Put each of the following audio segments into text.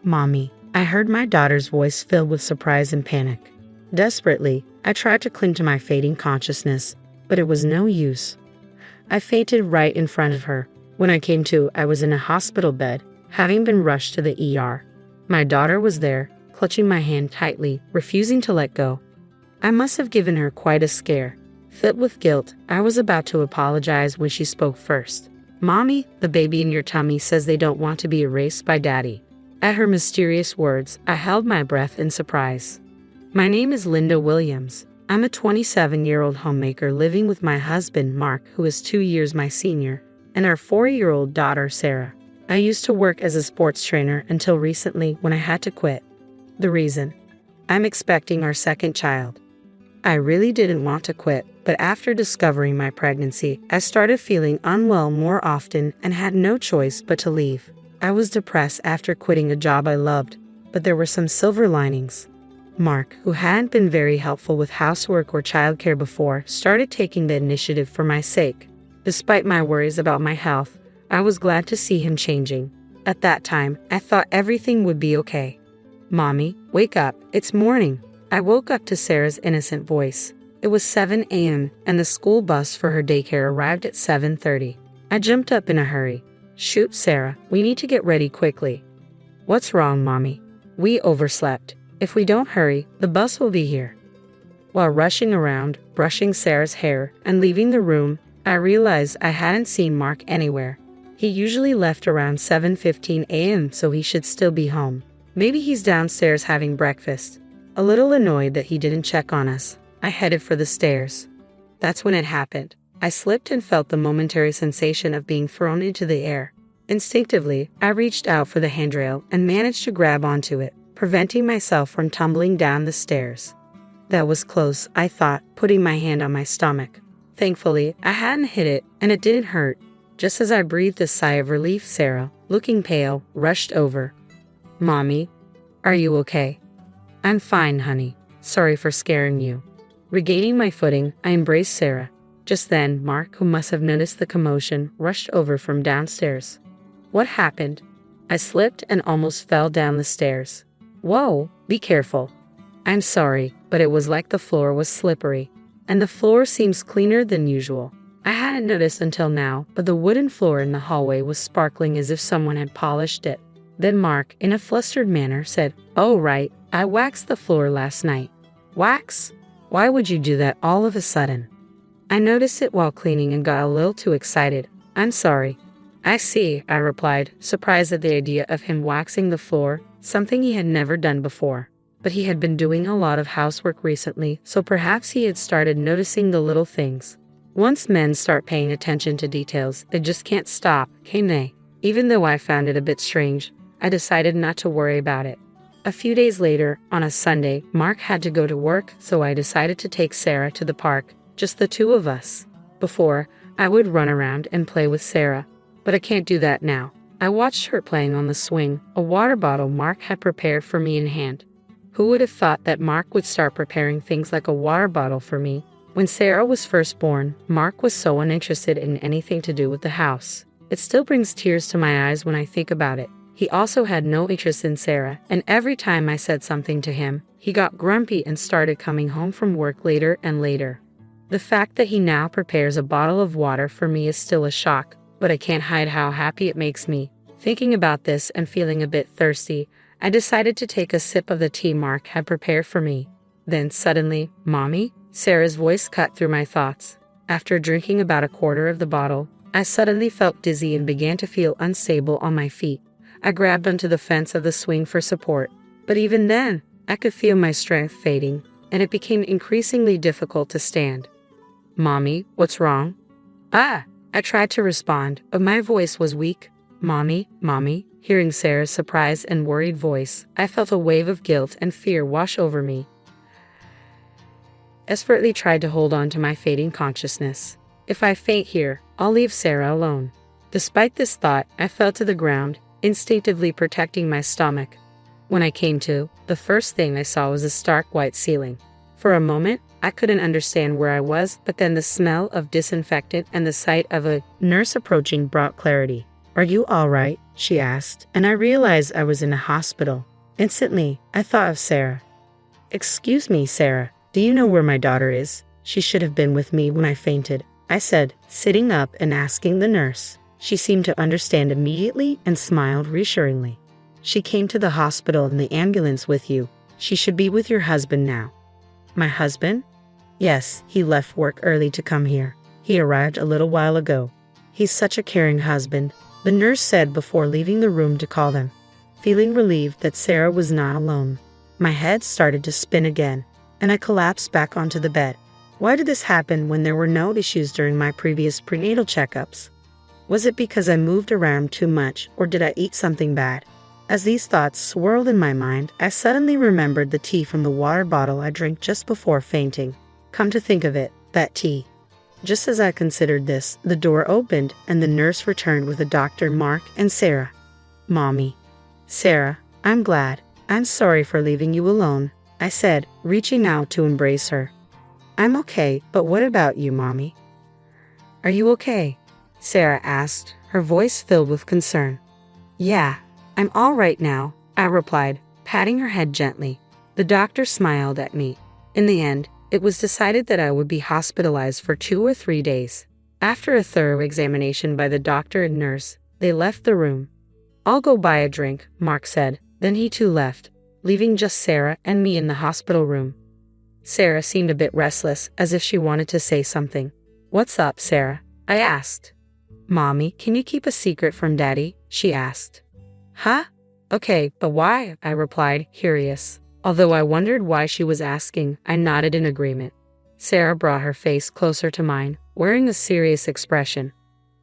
Mommy. I heard my daughter's voice filled with surprise and panic. Desperately, I tried to cling to my fading consciousness, but it was no use. I fainted right in front of her. When I came to, I was in a hospital bed, having been rushed to the ER. My daughter was there, clutching my hand tightly, refusing to let go. I must have given her quite a scare. Filled with guilt, I was about to apologize when she spoke first. Mommy, the baby in your tummy says they don't want to be erased by Daddy. At her mysterious words, I held my breath in surprise. My name is Linda Williams. I'm a 27-year-old homemaker living with my husband, Mark, who is 2 years my senior, and our 4-year-old daughter, Sarah. I used to work as a sports trainer until recently when I had to quit. The reason? I'm expecting our second child. I really didn't want to quit, but after discovering my pregnancy, I started feeling unwell more often and had no choice but to leave. I was depressed after quitting a job I loved, but there were some silver linings. Mark, who hadn't been very helpful with housework or childcare before, started taking the initiative for my sake. Despite my worries about my health, I was glad to see him changing. At that time, I thought everything would be okay. Mommy, wake up, it's morning. I woke up to Sarah's innocent voice. It was 7 a.m. and the school bus for her daycare arrived at 7:30. I jumped up in a hurry. Shoot, Sarah, we need to get ready quickly. What's wrong, Mommy? We overslept. If we don't hurry, the bus will be here. While rushing around, brushing Sarah's hair, and leaving the room, I realized I hadn't seen Mark anywhere. He usually left around 7:15 a.m., so he should still be home. Maybe he's downstairs having breakfast. A little annoyed that he didn't check on us, I headed for the stairs. That's when it happened. I slipped and felt the momentary sensation of being thrown into the air. Instinctively, I reached out for the handrail and managed to grab onto it, preventing myself from tumbling down the stairs. That was close, I thought, putting my hand on my stomach. Thankfully, I hadn't hit it, and it didn't hurt. Just as I breathed a sigh of relief, Sarah, looking pale, rushed over. Mommy, are you okay? I'm fine, honey. Sorry for scaring you. Regaining my footing, I embraced Sarah. Just then, Mark, who must have noticed the commotion, rushed over from downstairs. What happened? I slipped and almost fell down the stairs. Whoa, be careful. I'm sorry, but it was like the floor was slippery. And the floor seems cleaner than usual. I hadn't noticed until now, but the wooden floor in the hallway was sparkling as if someone had polished it. Then Mark, in a flustered manner, said, Oh, right, I waxed the floor last night. Wax? Why would you do that all of a sudden? I noticed it while cleaning and got a little too excited. I'm sorry. I see, I replied, surprised at the idea of him waxing the floor, something he had never done before. But he had been doing a lot of housework recently, so perhaps he had started noticing the little things. Once men start paying attention to details, they just can't stop, can they? Even though I found it a bit strange, I decided not to worry about it. A few days later, on a Sunday, Mark had to go to work, so I decided to take Sarah to the park, just the two of us. Before, I would run around and play with Sarah, but I can't do that now. I watched her playing on the swing, a water bottle Mark had prepared for me in hand. Who would have thought that Mark would start preparing things like a water bottle for me? When Sarah was first born, Mark was so uninterested in anything to do with the house. It still brings tears to my eyes when I think about it. He also had no interest in Sarah, and every time I said something to him, he got grumpy and started coming home from work later and later. The fact that he now prepares a bottle of water for me is still a shock, but I can't hide how happy it makes me. Thinking about this and feeling a bit thirsty, I decided to take a sip of the tea Mark had prepared for me. Then suddenly, Mommy? Sarah's voice cut through my thoughts. After drinking about a quarter of the bottle, I suddenly felt dizzy and began to feel unstable on my feet. I grabbed onto the fence of the swing for support, but even then, I could feel my strength fading, and it became increasingly difficult to stand. Mommy, what's wrong? I tried to respond, but my voice was weak. Mommy. Hearing Sarah's surprised and worried voice, I felt a wave of guilt and fear wash over me. Desperately tried to hold on to my fading consciousness. If I faint here, I'll leave Sarah alone. Despite this thought, I fell to the ground, instinctively protecting my stomach. When I came to, the first thing I saw was a stark white ceiling. For a moment, I couldn't understand where I was, but then the smell of disinfectant and the sight of a nurse approaching brought clarity. Are you all right? she asked, and I realized I was in a hospital. Instantly, I thought of Sarah. Excuse me, Sarah, do you know where my daughter is? She should have been with me when I fainted, I said, sitting up and asking the nurse. She seemed to understand immediately and smiled reassuringly. She came to the hospital in the ambulance with you. She should be with your husband now. My husband? Yes, he left work early to come here. He arrived a little while ago. He's such a caring husband, the nurse said before leaving the room to call them. Feeling relieved that Sarah was not alone, my head started to spin again, and I collapsed back onto the bed. Why did this happen when there were no issues during my previous prenatal checkups? Was it because I moved around too much, or did I eat something bad? As these thoughts swirled in my mind, I suddenly remembered the tea from the water bottle I drank just before fainting. Come to think of it, that tea. Just as I considered this, the door opened and the nurse returned with a Dr. Mark and Sarah. Mommy. Sarah, I'm glad. I'm sorry for leaving you alone, I said, reaching out to embrace her. I'm okay, but what about you, Mommy? Are you okay? Sarah asked, her voice filled with concern. Yeah, I'm all right now, I replied, patting her head gently. The doctor smiled at me. In the end, it was decided that I would be hospitalized for 2 or 3 days. After a thorough examination by the doctor and nurse, they left the room. I'll go buy a drink, Mark said. Then he too left, leaving just Sarah and me in the hospital room. Sarah seemed a bit restless, as if she wanted to say something. What's up, Sarah? I asked. Mommy, can you keep a secret from Daddy? She asked. Huh? Okay, but why? I replied, curious. Although I wondered why she was asking, I nodded in agreement. Sarah brought her face closer to mine, wearing a serious expression.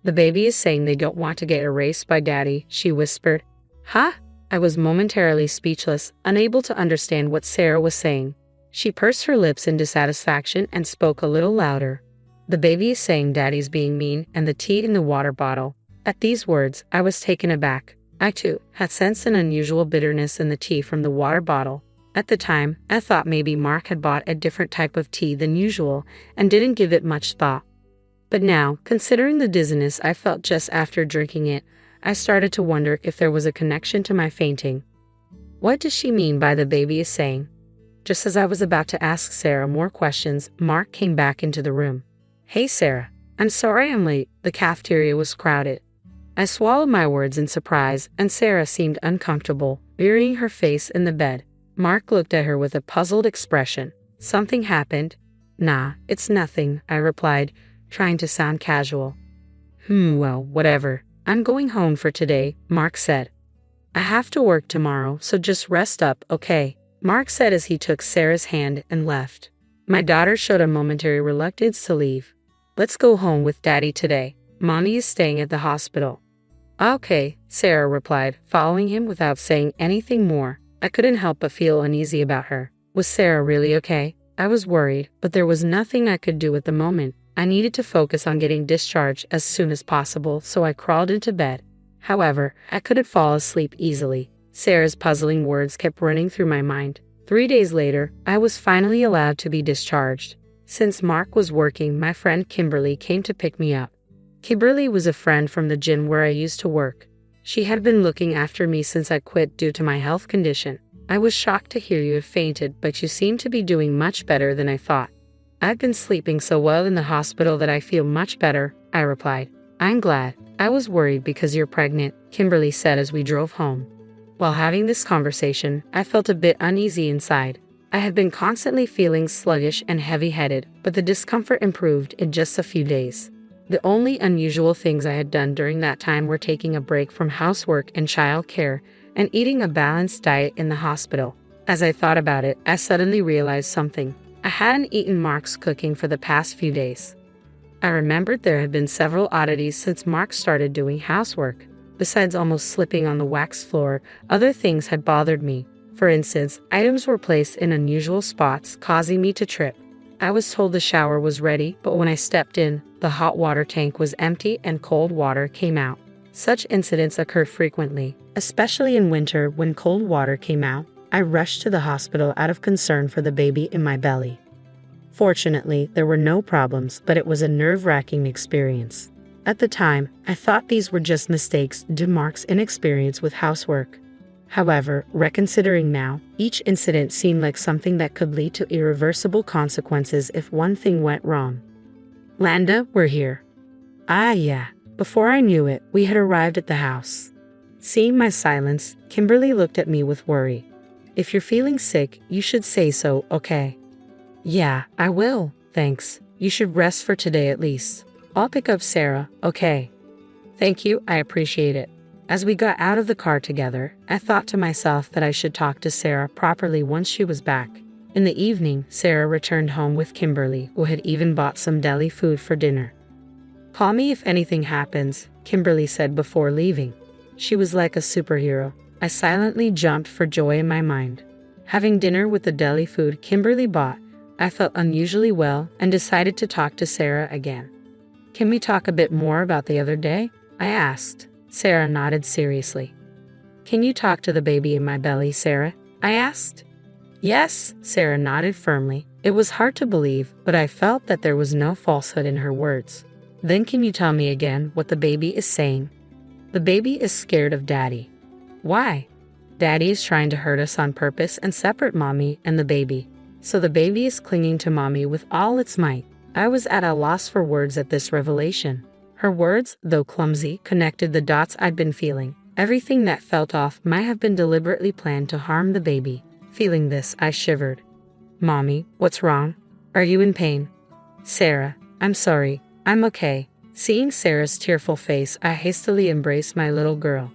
The baby is saying they don't want to get erased by Daddy, she whispered. Huh? I was momentarily speechless, unable to understand what Sarah was saying. She pursed her lips in dissatisfaction and spoke a little louder. The baby is saying Daddy's being mean and the tea in the water bottle. At these words, I was taken aback. I too had sensed an unusual bitterness in the tea from the water bottle. At the time, I thought maybe Mark had bought a different type of tea than usual and didn't give it much thought. But now, considering the dizziness I felt just after drinking it, I started to wonder if there was a connection to my fainting. What does she mean by the baby is saying? Just as I was about to ask Sarah more questions, Mark came back into the room. Hey Sarah, I'm sorry I'm late. The cafeteria was crowded. I swallowed my words in surprise, and Sarah seemed uncomfortable, burying her face in the bed. Mark looked at her with a puzzled expression. Something happened? Nah, it's nothing, I replied, trying to sound casual. Well, whatever. I'm going home for today, Mark said. I have to work tomorrow, so just rest up, okay? Mark said as he took Sarah's hand and left. My daughter showed a momentary reluctance to leave. Let's go home with Daddy today. Mommy is staying at the hospital. Okay, Sarah replied, following him without saying anything more. I couldn't help but feel uneasy about her. Was Sarah really okay? I was worried, but there was nothing I could do at the moment. I needed to focus on getting discharged as soon as possible, so I crawled into bed. However, I couldn't fall asleep easily. Sarah's puzzling words kept running through my mind. 3 days later, I was finally allowed to be discharged. Since Mark was working, my friend Kimberly came to pick me up. Kimberly was a friend from the gym where I used to work. She had been looking after me since I quit due to my health condition. I was shocked to hear you have fainted, but you seem to be doing much better than I thought. I've been sleeping so well in the hospital that I feel much better, I replied. I'm glad. I was worried because you're pregnant, Kimberly said as we drove home. While having this conversation, I felt a bit uneasy inside. I had been constantly feeling sluggish and heavy-headed, but the discomfort improved in just a few days. The only unusual things I had done during that time were taking a break from housework and child care and eating a balanced diet in the hospital. As I thought about it, I suddenly realized something. I hadn't eaten Mark's cooking for the past few days. I remembered there had been several oddities since Mark started doing housework. Besides almost slipping on the wax floor, other things had bothered me. For instance, items were placed in unusual spots, causing me to trip. I was told the shower was ready, but when I stepped in, the hot water tank was empty and cold water came out. Such incidents occurred frequently, especially in winter when cold water came out. I rushed to the hospital out of concern for the baby in my belly. Fortunately, there were no problems, but it was a nerve-wracking experience. At the time, I thought these were just mistakes due to Mark's inexperience with housework. However, reconsidering now, each incident seemed like something that could lead to irreversible consequences if one thing went wrong. Landa, we're here. Ah, yeah. Before I knew it, we had arrived at the house. Seeing my silence, Kimberly looked at me with worry. If you're feeling sick, you should say so, okay? Yeah, I will, thanks. You should rest for today at least. I'll pick up Sarah, okay? Thank you, I appreciate it. As we got out of the car together, I thought to myself that I should talk to Sarah properly once she was back. In the evening, Sarah returned home with Kimberly, who had even bought some deli food for dinner. Call me if anything happens, Kimberly said before leaving. She was like a superhero. I silently jumped for joy in my mind. Having dinner with the deli food Kimberly bought, I felt unusually well and decided to talk to Sarah again. Can we talk a bit more about the other day? I asked. Sarah nodded seriously. Can you talk to the baby in my belly, Sarah? I asked. Yes, Sarah nodded firmly. It was hard to believe, but I felt that there was no falsehood in her words. Then can you tell me again what the baby is saying? The baby is scared of Daddy. Why? Daddy is trying to hurt us on purpose and separate Mommy and the baby. So the baby is clinging to Mommy with all its might. I was at a loss for words at this revelation. Her words, though clumsy, connected the dots I'd been feeling. Everything that felt off might have been deliberately planned to harm the baby. Feeling this, I shivered. Mommy, what's wrong? Are you in pain? Sarah, I'm sorry. I'm okay. Seeing Sarah's tearful face, I hastily embraced my little girl.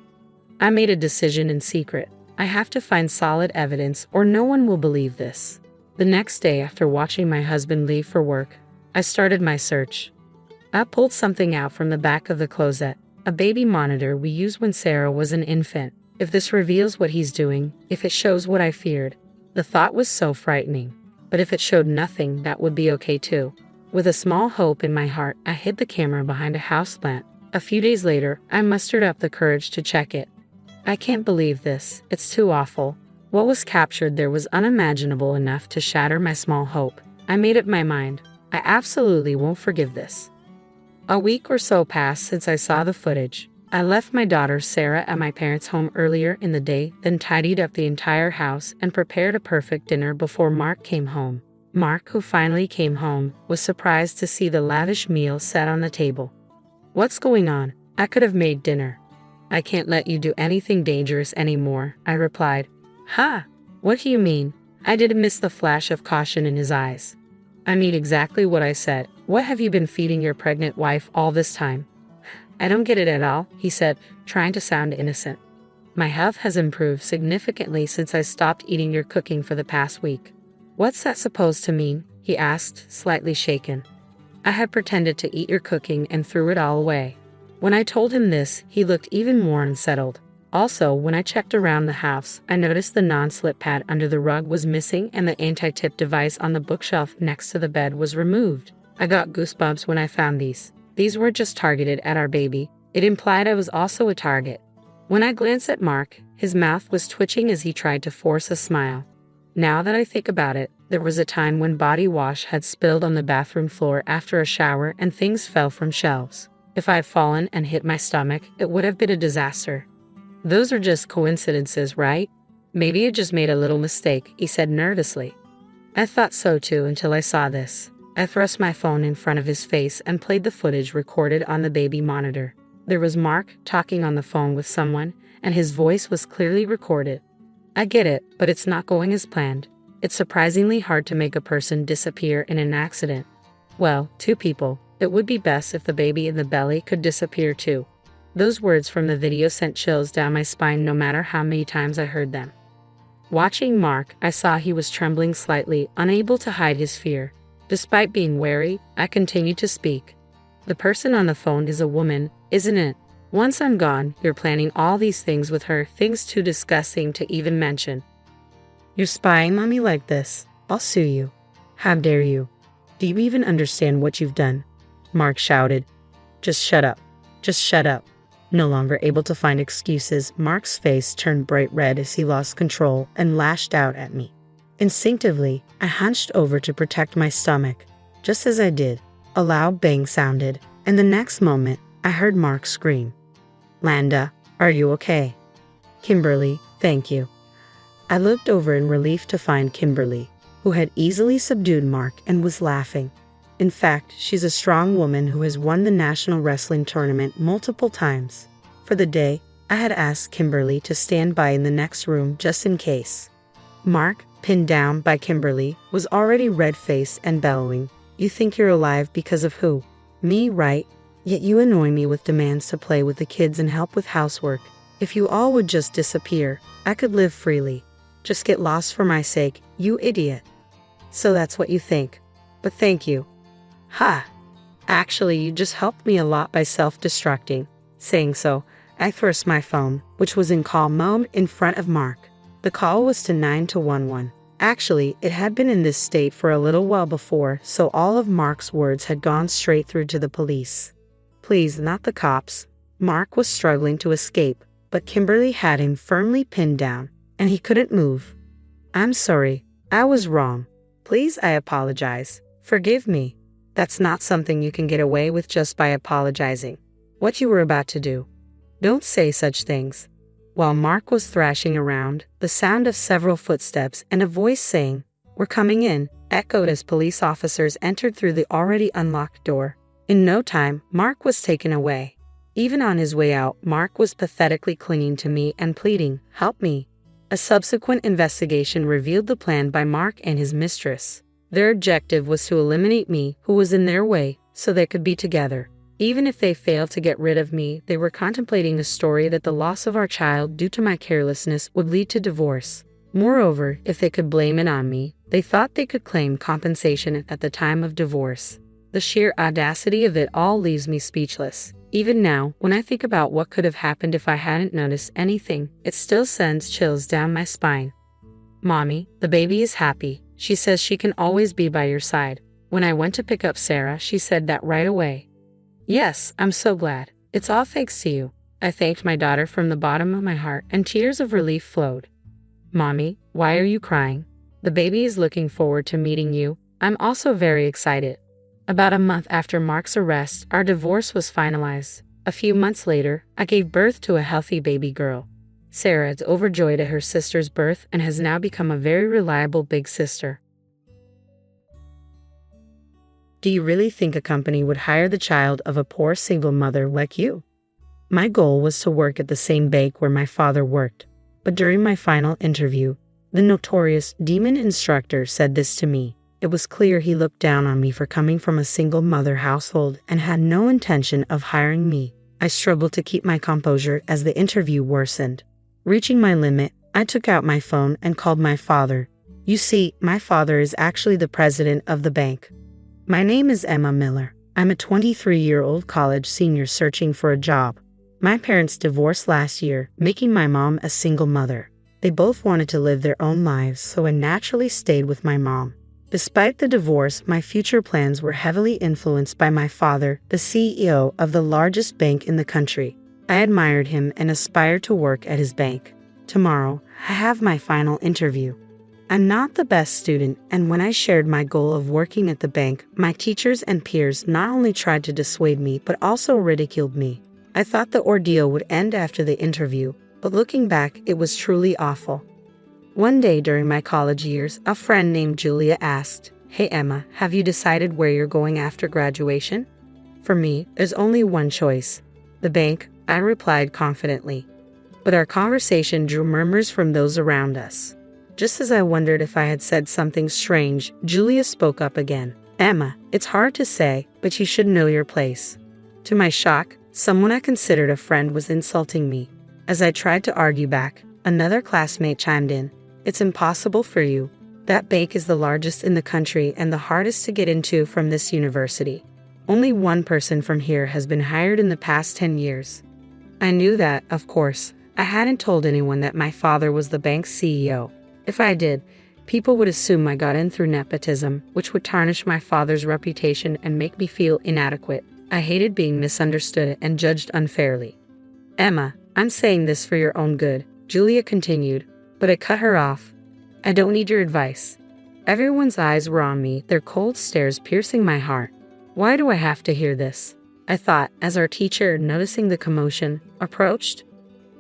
I made a decision in secret. I have to find solid evidence or no one will believe this. The next day, after watching my husband leave for work, I started my search. I pulled something out from the back of the closet, a baby monitor we used when Sarah was an infant. If this reveals what he's doing, if it shows what I feared, the thought was so frightening. But if it showed nothing, that would be okay too. With a small hope in my heart, I hid the camera behind a houseplant. A few days later, I mustered up the courage to check it. I can't believe this. It's too awful. What was captured there was unimaginable enough to shatter my small hope. I made up my mind. I absolutely won't forgive this. A week or so passed since I saw the footage. I left my daughter Sarah at my parents' home earlier in the day, then tidied up the entire house and prepared a perfect dinner before Mark came home. Mark, who finally came home, was surprised to see the lavish meal set on the table. What's going on? I could have made dinner. I can't let you do anything dangerous anymore, I replied. Ha! What do you mean? I didn't miss the flash of caution in his eyes. I mean exactly what I said. What have you been feeding your pregnant wife all this time? I don't get it at all, he said, trying to sound innocent. My health has improved significantly since I stopped eating your cooking for the past week. What's that supposed to mean? He asked, slightly shaken. I had pretended to eat your cooking and threw it all away. When I told him this, he looked even more unsettled. Also, when I checked around the house, I noticed the non-slip pad under the rug was missing and the anti-tip device on the bookshelf next to the bed was removed. I got goosebumps when I found these. These were just targeted at our baby. It implied I was also a target. When I glanced at Mark, his mouth was twitching as he tried to force a smile. Now that I think about it, there was a time when body wash had spilled on the bathroom floor after a shower and things fell from shelves. If I had fallen and hit my stomach, it would have been a disaster. Those are just coincidences, right? Maybe I just made a little mistake, he said nervously. I thought so too until I saw this. I thrust my phone in front of his face and played the footage recorded on the baby monitor. There was Mark talking on the phone with someone, and his voice was clearly recorded. I get it, but it's not going as planned. It's surprisingly hard to make a person disappear in an accident. Well, two people. It would be best if the baby in the belly could disappear too. Those words from the video sent chills down my spine no matter how many times I heard them. Watching Mark, I saw he was trembling slightly, unable to hide his fear. Despite being wary, I continued to speak. The person on the phone is a woman, isn't it? Once I'm gone, you're planning all these things with her, things too disgusting to even mention. You're spying on me like this. I'll sue you. How dare you? Do you even understand what you've done? Mark shouted. Just shut up. Just shut up. No longer able to find excuses, Mark's face turned bright red as he lost control and lashed out at me. Instinctively, I hunched over to protect my stomach. Just as I did, a loud bang sounded, and the next moment, I heard Mark scream. Landa, are you okay? Kimberly, thank you. I looked over in relief to find Kimberly, who had easily subdued Mark and was laughing. In fact, she's a strong woman who has won the National Wrestling Tournament multiple times. For the day, I had asked Kimberly to stand by in the next room just in case. Mark, pinned down by Kimberly, was already red-faced and bellowing. You think you're alive because of who? Me, right? Yet you annoy me with demands to play with the kids and help with housework. If you all would just disappear, I could live freely. Just get lost for my sake, you idiot. So that's what you think. But thank you. Ha! Actually, you just helped me a lot by self-destructing. Saying so, I thrust my phone, which was in call mode, in front of Mark. The call was to 911. Actually, it had been in this state for a little while before, so all of Mark's words had gone straight through to the police. Please, not the cops. Mark was struggling to escape, but Kimberly had him firmly pinned down, and he couldn't move. I'm sorry. I was wrong. Please, I apologize. Forgive me. That's not something you can get away with just by apologizing. What you were about to do. Don't say such things. While Mark was thrashing around, the sound of several footsteps and a voice saying, "We're coming in," echoed as police officers entered through the already unlocked door. In no time, Mark was taken away. Even on his way out, Mark was pathetically clinging to me and pleading, "Help me." A subsequent investigation revealed the plan by Mark and his mistress. Their objective was to eliminate me, who was in their way, so they could be together. Even if they failed to get rid of me, they were contemplating a story that the loss of our child due to my carelessness would lead to divorce. Moreover, if they could blame it on me, they thought they could claim compensation at the time of divorce. The sheer audacity of it all leaves me speechless. Even now, when I think about what could have happened if I hadn't noticed anything, it still sends chills down my spine. Mommy, the baby is happy. She says she can always be by your side. When I went to pick up Sarah, she said that right away. Yes, I'm so glad. It's all thanks to you. I thanked my daughter from the bottom of my heart, and tears of relief flowed. Mommy, why are you crying? The baby is looking forward to meeting you. I'm also very excited. About a month after Mark's arrest, our divorce was finalized. A few months later, I gave birth to a healthy baby girl. Sarah is overjoyed at her sister's birth and has now become a very reliable big sister. Do you really think a company would hire the child of a poor single mother like you? My goal was to work at the same bank where my father worked, but during my final interview, the notorious demon instructor said this to me. It was clear he looked down on me for coming from a single mother household and had no intention of hiring me. I struggled to keep my composure as the interview worsened. Reaching my limit, I took out my phone and called my father. You see, my father is actually the president of the bank. My name is Emma Miller. I'm a 23-year-old college senior searching for a job. My parents divorced last year, making my mom a single mother. They both wanted to live their own lives, so I naturally stayed with my mom. Despite the divorce, my future plans were heavily influenced by my father, the CEO of the largest bank in the country. I admired him and aspired to work at his bank. Tomorrow, I have my final interview. I'm not the best student, and when I shared my goal of working at the bank, my teachers and peers not only tried to dissuade me, but also ridiculed me. I thought the ordeal would end after the interview, but looking back, it was truly awful. One day during my college years, a friend named Julia asked, "Hey Emma, have you decided where you're going after graduation?" For me, there's only one choice. The bank, I replied confidently. But our conversation drew murmurs from those around us. Just as I wondered if I had said something strange, Julia spoke up again. "Emma, it's hard to say, but you should know your place." To my shock, someone I considered a friend was insulting me. As I tried to argue back, another classmate chimed in. "It's impossible for you. That bank is the largest in the country and the hardest to get into from this university. Only one person from here has been hired in the past 10 years. I knew that, of course. I hadn't told anyone that my father was the bank's CEO. If I did, people would assume I got in through nepotism, which would tarnish my father's reputation and make me feel inadequate. I hated being misunderstood and judged unfairly. "Emma, I'm saying this for your own good," Julia continued, but I cut her off. "I don't need your advice." Everyone's eyes were on me, their cold stares piercing my heart. Why do I have to hear this? I thought, as our teacher, noticing the commotion, approached.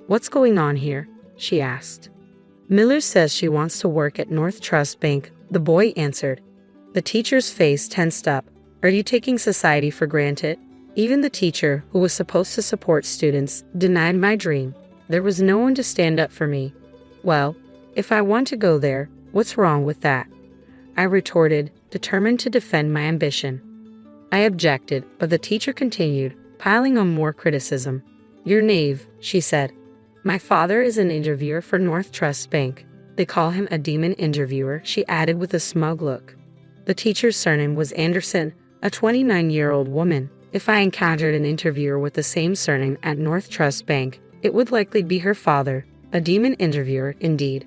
"What's going on here?" she asked. "Miller says she wants to work at North Trust Bank," the boy answered. The teacher's face tensed up. "Are you taking society for granted?" Even the teacher, who was supposed to support students, denied my dream. There was no one to stand up for me. "Well, if I want to go there, what's wrong with that?" I retorted, determined to defend my ambition. I objected, but the teacher continued, piling on more criticism. "You're naive," she said. "My father is an interviewer for North Trust Bank. They call him a demon interviewer," she added with a smug look. The teacher's surname was Anderson, a 29-year-old woman. If I encountered an interviewer with the same surname at North Trust Bank, it would likely be her father, a demon interviewer indeed.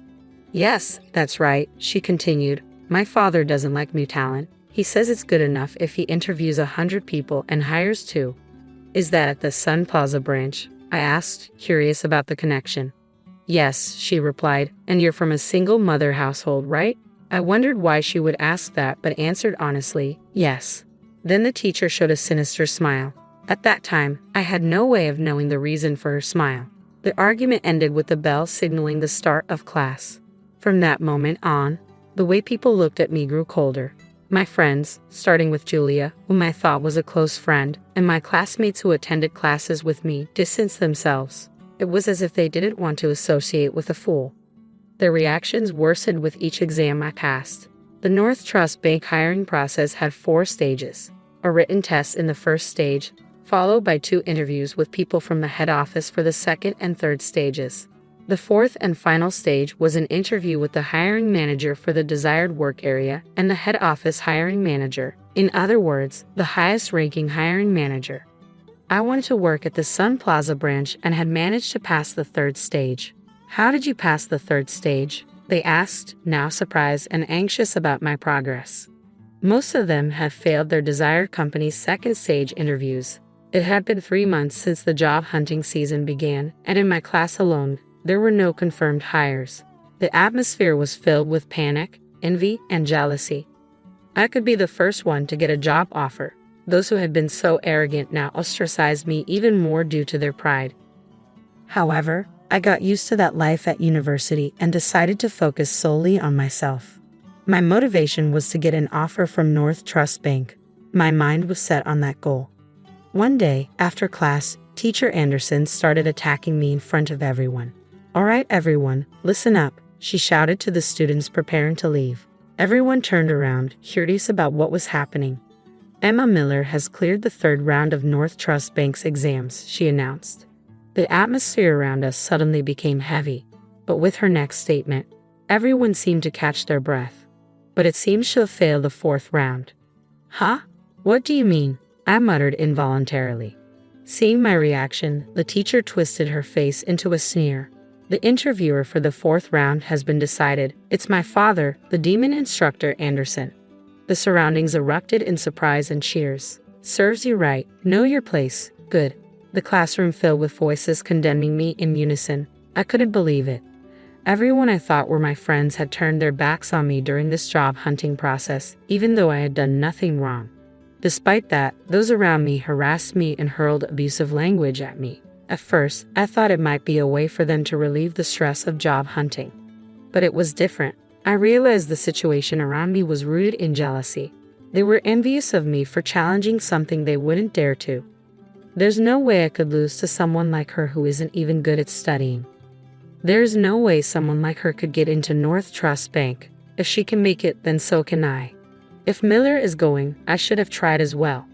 "Yes, that's right," she continued. "My father doesn't like new talent. He says it's good enough if he interviews 100 people and hires 2. "Is that at the Sun Plaza branch?" I asked, curious about the connection. "Yes," she replied, "and you're from a single mother household, right?" I wondered why she would ask that, but answered honestly, "Yes." Then the teacher showed a sinister smile. At that time, I had no way of knowing the reason for her smile. The argument ended with the bell signaling the start of class. From that moment on, the way people looked at me grew colder. My friends, starting with Julia, whom I thought was a close friend, and my classmates who attended classes with me, distanced themselves. It was as if they didn't want to associate with a fool. Their reactions worsened with each exam I passed. The North Trust Bank hiring process had 4 stages. A written test in the first stage, followed by 2 interviews with people from the head office for the second and third stages. The 4th and final stage was an interview with the hiring manager for the desired work area and the head office hiring manager, in other words, the highest-ranking hiring manager. I wanted to work at the Sun Plaza branch and had managed to pass the 3rd stage. "How did you pass the 3rd stage?" they asked, now surprised and anxious about my progress. Most of them had failed their desired company's 2nd stage interviews. It had been 3 months since the job hunting season began, and in my class alone, there were no confirmed hires. The atmosphere was filled with panic, envy, and jealousy. I could be the first one to get a job offer. Those who had been so arrogant now ostracized me even more due to their pride. However, I got used to that life at university and decided to focus solely on myself. My motivation was to get an offer from North Trust Bank. My mind was set on that goal. One day, after class, Teacher Anderson started attacking me in front of everyone. "All right, everyone, listen up," she shouted to the students preparing to leave. Everyone turned around, curious about what was happening. "Emma Miller has cleared the 3rd round of North Trust Bank's exams," she announced. The atmosphere around us suddenly became heavy, but with her next statement, everyone seemed to catch their breath. "But it seems she'll fail the 4th round." "Huh? What do you mean?" I muttered involuntarily. Seeing my reaction, the teacher twisted her face into a sneer. "The interviewer for the 4th round has been decided. It's my father, the demon instructor Anderson." The surroundings erupted in surprise and cheers. "Serves you right. Know your place. Good." The classroom filled with voices condemning me in unison. I couldn't believe it. Everyone I thought were my friends had turned their backs on me during this job hunting process, even though I had done nothing wrong. Despite that, those around me harassed me and hurled abusive language at me. At first, I thought it might be a way for them to relieve the stress of job hunting. But it was different. I realized the situation around me was rooted in jealousy. They were envious of me for challenging something they wouldn't dare to. There's no way I could lose to someone like her who isn't even good at studying. There's no way someone like her could get into North Trust Bank. If she can make it, then so can I. If Miller is going, I should have tried as well.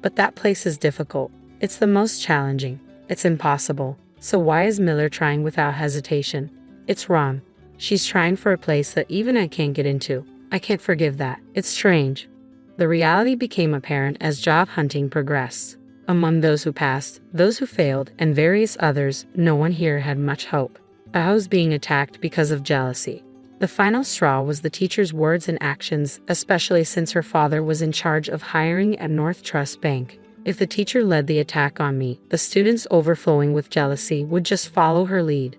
But that place is difficult. It's the most challenging. It's impossible. So why is Miller trying without hesitation? It's wrong. She's trying for a place that even I can't get into. I can't forgive that. It's strange. The reality became apparent as job hunting progressed. Among those who passed, those who failed, and various others, no one here had much hope. I was being attacked because of jealousy. The final straw was the teacher's words and actions, especially since her father was in charge of hiring at North Trust Bank. If the teacher led the attack on me, the students overflowing with jealousy would just follow her lead.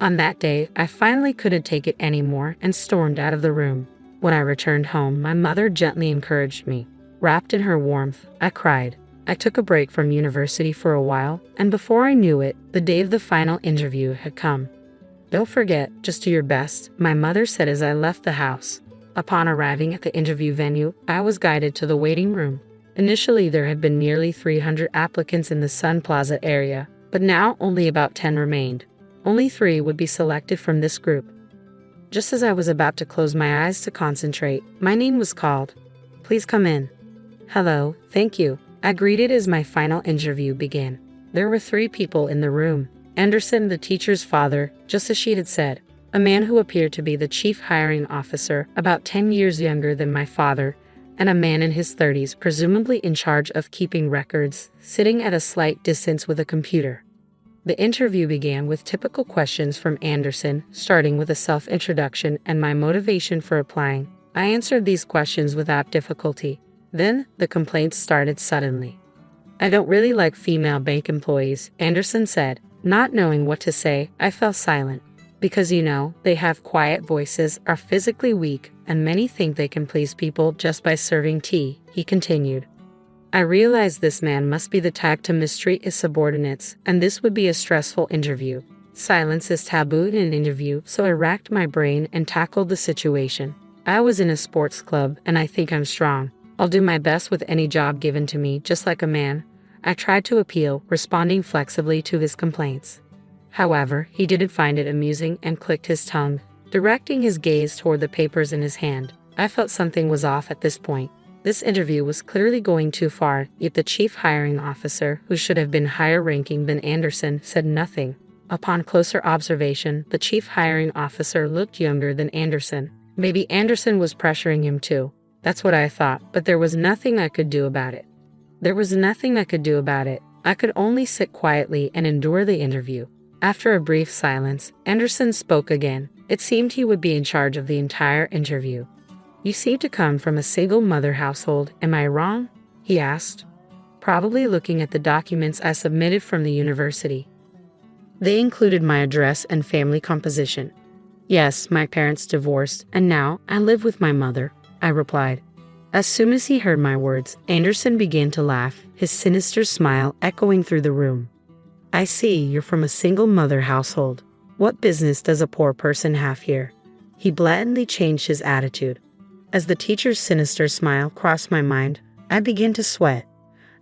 On that day, I finally couldn't take it anymore and stormed out of the room. When I returned home, my mother gently encouraged me. Wrapped in her warmth, I cried. I took a break from university for a while, and before I knew it, the day of the final interview had come. "Don't forget, just do your best," my mother said as I left the house. Upon arriving at the interview venue, I was guided to the waiting room. Initially, there had been nearly 300 applicants in the Sun Plaza area, but now only about 10 remained. Only 3 would be selected from this group. Just as I was about to close my eyes to concentrate, my name was called. "Please come in." "Hello, thank you," I greeted as my final interview began. There were 3 people in the room. Anderson, the teacher's father, just as she had said, a man who appeared to be the chief hiring officer, about 10 years younger than my father, and a man in his 30s, presumably in charge of keeping records, sitting at a slight distance with a computer. The interview began with typical questions from Anderson, starting with a self-introduction and my motivation for applying. I answered these questions without difficulty. Then, the complaints started suddenly. "I don't really like female bank employees," Anderson said. Not knowing what to say, I fell silent. "Because they have quiet voices, are physically weak, and many think they can please people just by serving tea," he continued. I realized this man must be the type to mistreat his subordinates, and this would be a stressful interview. Silence is taboo in an interview, so I racked my brain and tackled the situation. I was in a sports club, and I think I'm strong. I'll do my best with any job given to me, just like a man. I tried to appeal, responding flexibly to his complaints. However, he didn't find it amusing and clicked his tongue, directing his gaze toward the papers in his hand. I felt something was off at this point. This interview was clearly going too far, yet the chief hiring officer, who should have been higher ranking than Anderson, said nothing. Upon closer observation, the chief hiring officer looked younger than Anderson. Maybe Anderson was pressuring him too. That's what I thought, but there was nothing I could do about it. I could only sit quietly and endure the interview. After a brief silence, Anderson spoke again. It seemed he would be in charge of the entire interview. "You seem to come from a single-mother household, am I wrong?" he asked, probably looking at the documents I submitted from the university. They included my address and family composition. "Yes, my parents divorced, and now I live with my mother," I replied. As soon as he heard my words, Anderson began to laugh, his sinister smile echoing through the room. "I see you're from a single-mother household. What business does a poor person have here?" He blatantly changed his attitude. As the teacher's sinister smile crossed my mind, I began to sweat.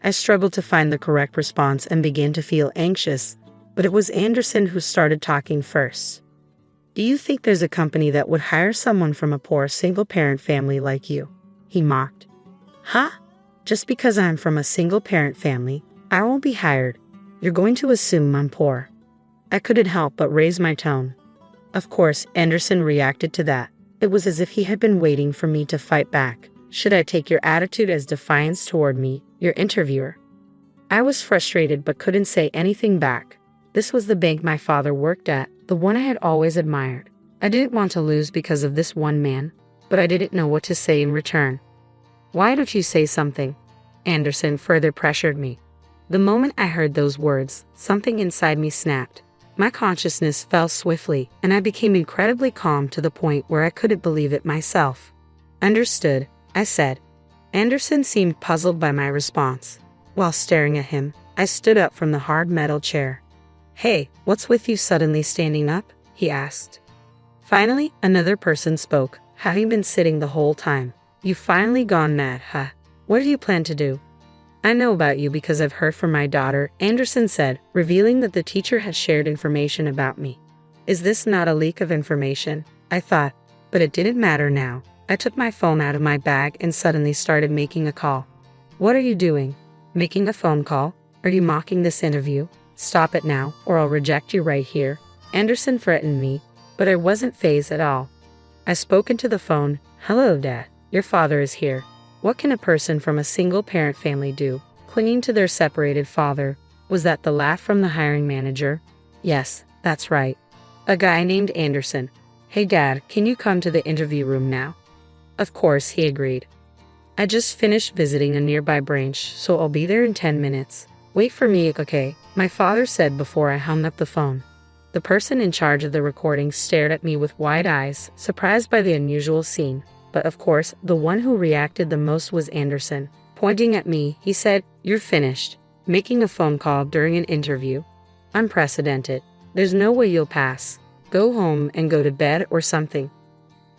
I struggled to find the correct response and began to feel anxious, but it was Anderson who started talking first. "Do you think there's a company that would hire someone from a poor single-parent family like you?" he mocked. "Huh? Just because I'm from a single-parent family, I won't be hired. You're going to assume I'm poor." I couldn't help but raise my tone. Of course, Anderson reacted to that. It was as if he had been waiting for me to fight back. "Should I take your attitude as defiance toward me, your interviewer?" I was frustrated but couldn't say anything back. This was the bank my father worked at, the one I had always admired. I didn't want to lose because of this one man, but I didn't know what to say in return. "Why don't you say something?" Anderson further pressured me. The moment I heard those words, something inside me snapped. My consciousness fell swiftly, and I became incredibly calm to the point where I couldn't believe it myself. "Understood," I said. Anderson seemed puzzled by my response. While staring at him, I stood up from the hard metal chair. "Hey, what's with you suddenly standing up?" he asked. Finally, another person spoke. "Have you been sitting the whole time? You've finally gone mad, huh? What do you plan to do?" "I know about you because I've heard from my daughter," Anderson said, revealing that the teacher had shared information about me. "Is this not a leak of information?" I thought, but it didn't matter now. I took my phone out of my bag and suddenly started making a call. "What are you doing? Making a phone call? Are you mocking this interview? Stop it now, or I'll reject you right here." Anderson threatened me, but I wasn't fazed at all. I spoke into the phone. "Hello, Dad. Your father is here. What can a person from a single-parent family do, clinging to their separated father?" Was that the laugh from the hiring manager? Yes, that's right. A guy named Anderson. "Hey, Dad, can you come to the interview room now?" Of course, he agreed. "I just finished visiting a nearby branch, so I'll be there in 10 minutes. Wait for me, okay?" my father said before I hung up the phone. The person in charge of the recording stared at me with wide eyes, surprised by the unusual scene. But of course, the one who reacted the most was Anderson. Pointing at me, he said, You're finished. Making a phone call during an interview? Unprecedented. There's no way you'll pass. Go home and go to bed or something.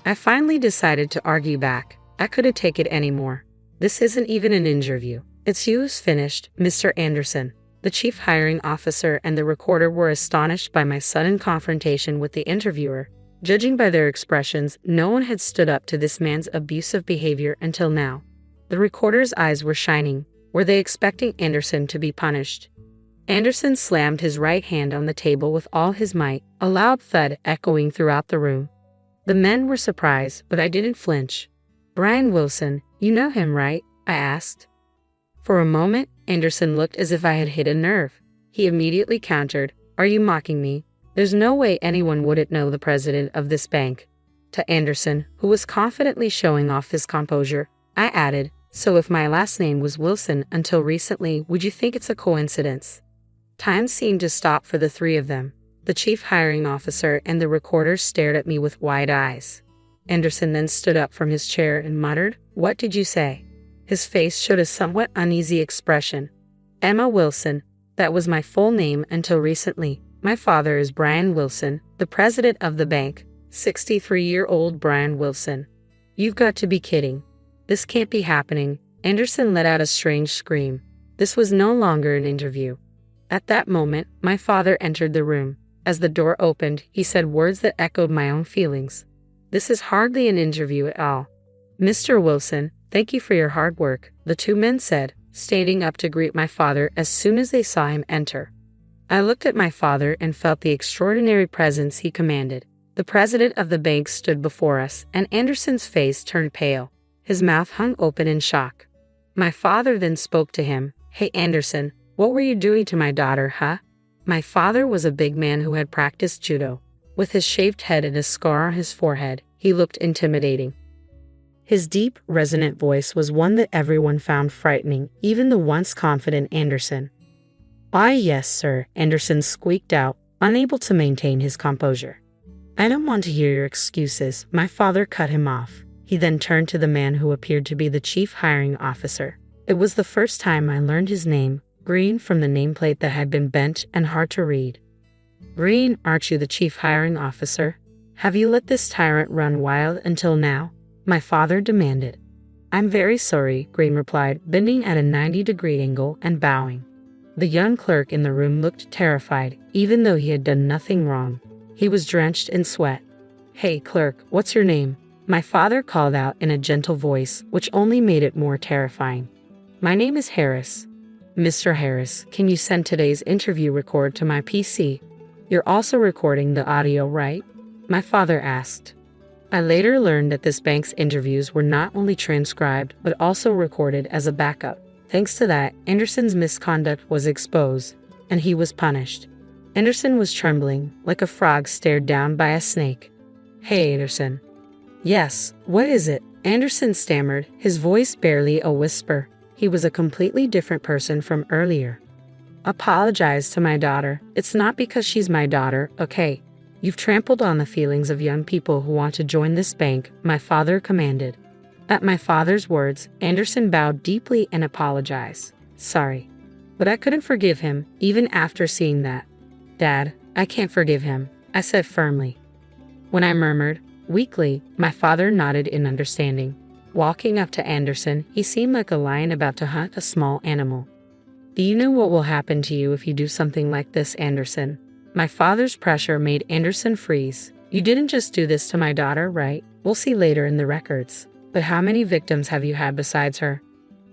I finally decided to argue back. I couldn't take it anymore. This isn't even an interview. It's you who's finished, Mr. Anderson. The chief hiring officer and the recorder were astonished by my sudden confrontation with the interviewer. Judging by their expressions, no one had stood up to this man's abusive behavior until now. The recorder's eyes were shining. Were they expecting Anderson to be punished? Anderson slammed his right hand on the table with all his might, a loud thud echoing throughout the room. The men were surprised, but I didn't flinch. Brian Wilson, you know him, right? I asked. For a moment, Anderson looked as if I had hit a nerve. He immediately countered, Are you mocking me? There's no way anyone wouldn't know the president of this bank. To Anderson, who was confidently showing off his composure, I added, So if my last name was Wilson until recently, would you think it's a coincidence? Time seemed to stop for the three of them. The chief hiring officer and the recorder stared at me with wide eyes. Anderson then stood up from his chair and muttered, What did you say? His face showed a somewhat uneasy expression. Emma Wilson, that was my full name until recently. My father is Brian Wilson, the president of the bank, 63-year-old Brian Wilson. You've got to be kidding. This can't be happening. Anderson let out a strange scream. This was no longer an interview. At that moment, my father entered the room. As the door opened, he said words that echoed my own feelings. This is hardly an interview at all. Mr. Wilson, thank you for your hard work, the two men said, standing up to greet my father as soon as they saw him enter. I looked at my father and felt the extraordinary presence he commanded. The president of the bank stood before us, and Anderson's face turned pale. His mouth hung open in shock. My father then spoke to him. Hey Anderson, what were you doing to my daughter, huh? My father was a big man who had practiced judo. With his shaved head and a scar on his forehead, he looked intimidating. His deep, resonant voice was one that everyone found frightening, even the once confident Anderson. "Ah, yes, sir," Anderson squeaked out, unable to maintain his composure. "I don't want to hear your excuses," my father cut him off. He then turned to the man who appeared to be the chief hiring officer. It was the first time I learned his name, Green, from the nameplate that had been bent and hard to read. "Green, aren't you the chief hiring officer? Have you let this tyrant run wild until now?" my father demanded. "I'm very sorry," Green replied, bending at a 90-degree angle and bowing. The young clerk in the room looked terrified, even though he had done nothing wrong. He was drenched in sweat. "Hey, clerk, what's your name?" my father called out in a gentle voice, which only made it more terrifying. "My name is Harris." "Mr. Harris, can you send today's interview record to my PC? You're also recording the audio, right?" my father asked. I later learned that this bank's interviews were not only transcribed, but also recorded as a backup. Thanks to that, Anderson's misconduct was exposed, and he was punished. Anderson was trembling, like a frog stared down by a snake. "Hey, Anderson." "Yes, what is it?" Anderson stammered, his voice barely a whisper. He was a completely different person from earlier. "Apologize to my daughter. It's not because she's my daughter, okay? You've trampled on the feelings of young people who want to join this bank," my father commanded. At my father's words, Anderson bowed deeply and apologized. "Sorry. But I couldn't forgive him, even after seeing that." "Dad, I can't forgive him," I said firmly. When I murmured, weakly, my father nodded in understanding. Walking up to Anderson, he seemed like a lion about to hunt a small animal. "Do you know what will happen to you if you do something like this, Anderson?" My father's pressure made Anderson freeze. "You didn't just do this to my daughter, right? We'll see later in the records. But how many victims have you had besides her?"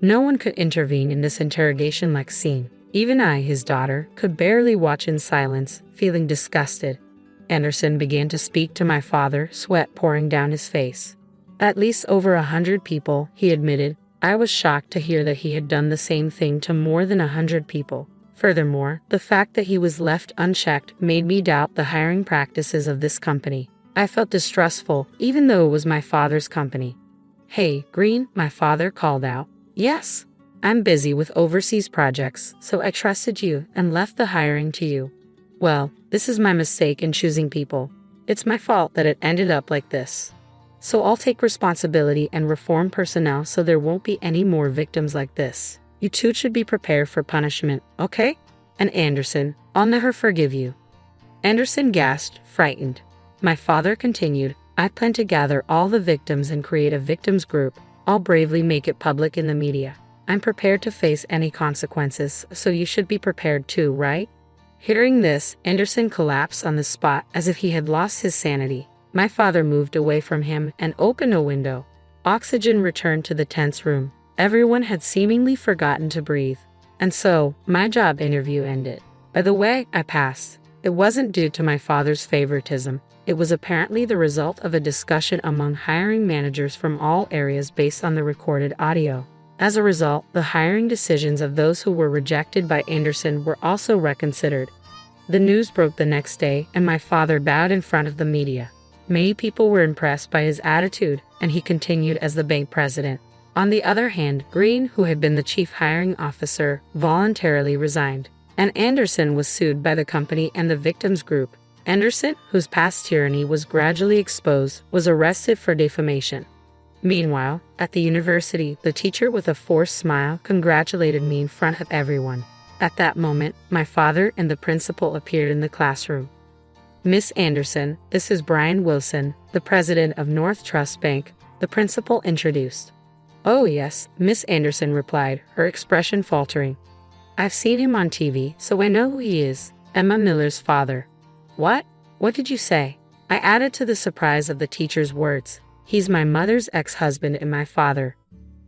No one could intervene in this interrogation-like scene. Even I, his daughter, could barely watch in silence, feeling disgusted. Anderson began to speak to my father, sweat pouring down his face. "At least over 100 people," he admitted. I was shocked to hear that he had done the same thing to more than 100 people. Furthermore, the fact that he was left unchecked made me doubt the hiring practices of this company. I felt distrustful, even though it was my father's company. "Hey, Green," my father called out. "Yes. I'm busy with overseas projects, so I trusted you and left the hiring to you. Well, this is my mistake in choosing people. It's my fault that it ended up like this. So I'll take responsibility and reform personnel so there won't be any more victims like this. You two should be prepared for punishment, okay? And Anderson, I'll never forgive you." Anderson gasped, frightened. My father continued, "I plan to gather all the victims and create a victims group. I'll bravely make it public in the media. I'm prepared to face any consequences, so you should be prepared too, right?" Hearing this, Anderson collapsed on the spot as if he had lost his sanity. My father moved away from him and opened a window. Oxygen returned to the tense room. Everyone had seemingly forgotten to breathe. And so, my job interview ended. By the way, I passed. It wasn't due to my father's favoritism. It was apparently the result of a discussion among hiring managers from all areas based on the recorded audio. As a result, the hiring decisions of those who were rejected by Anderson were also reconsidered. The news broke the next day, and my father bowed in front of the media. Many people were impressed by his attitude, and he continued as the bank president. On the other hand, Green, who had been the chief hiring officer, voluntarily resigned, and Anderson was sued by the company and the victims group. Anderson, whose past tyranny was gradually exposed, was arrested for defamation. Meanwhile, at the university, the teacher with a forced smile congratulated me in front of everyone. At that moment, my father and the principal appeared in the classroom. "Miss Anderson, this is Brian Wilson, the president of North Trust Bank," the principal introduced. "Oh yes," Miss Anderson replied, her expression faltering. "I've seen him on TV, so I know who he is. Emma Miller's father." "What? What did you say?" I added to the surprise of the teacher's words. "He's my mother's ex-husband and my father."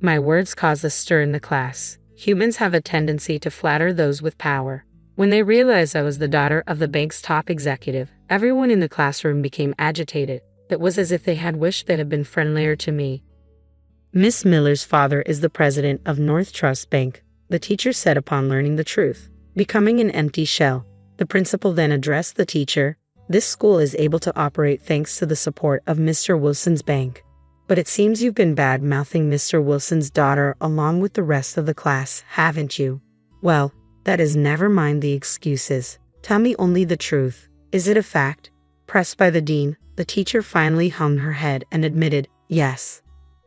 My words caused a stir in the class. Humans have a tendency to flatter those with power. When they realized I was the daughter of the bank's top executive, everyone in the classroom became agitated. It was as if they had wished they had been friendlier to me. "Miss Miller's father is the president of North Trust Bank," the teacher said upon learning the truth, becoming an empty shell. The principal then addressed the teacher. "This school is able to operate thanks to the support of Mr. Wilson's bank. But it seems you've been bad-mouthing Mr. Wilson's daughter along with the rest of the class, haven't you? Well, that is never mind the excuses. Tell me only the truth. Is it a fact?" Pressed by the dean, the teacher finally hung her head and admitted, "Yes.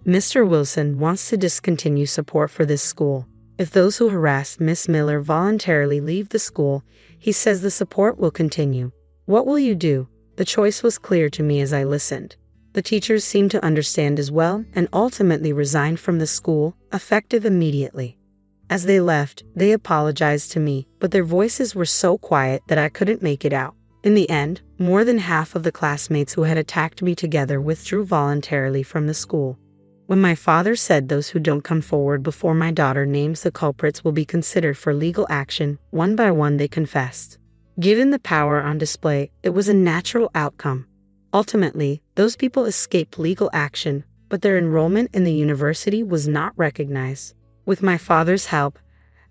Mr. Wilson wants to discontinue support for this school. If those who harassed Miss Miller voluntarily leave the school, he says the support will continue. What will you do?" The choice was clear to me as I listened. The teachers seemed to understand as well and ultimately resigned from the school, effective immediately. As they left, they apologized to me, but their voices were so quiet that I couldn't make it out. In the end, more than half of the classmates who had attacked me together withdrew voluntarily from the school. When my father said those who don't come forward before my daughter names the culprits will be considered for legal action, one by one they confessed. Given the power on display, it was a natural outcome. Ultimately, those people escaped legal action, but their enrollment in the university was not recognized. With my father's help,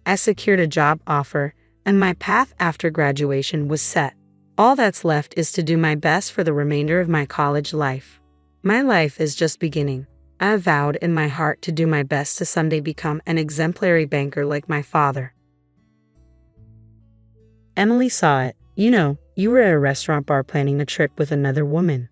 I secured a job offer, and my path after graduation was set. All that's left is to do my best for the remainder of my college life. My life is just beginning. I vowed in my heart to do my best to someday become an exemplary banker like my father. Emily saw it. "You know, you were at a restaurant bar planning a trip with another woman."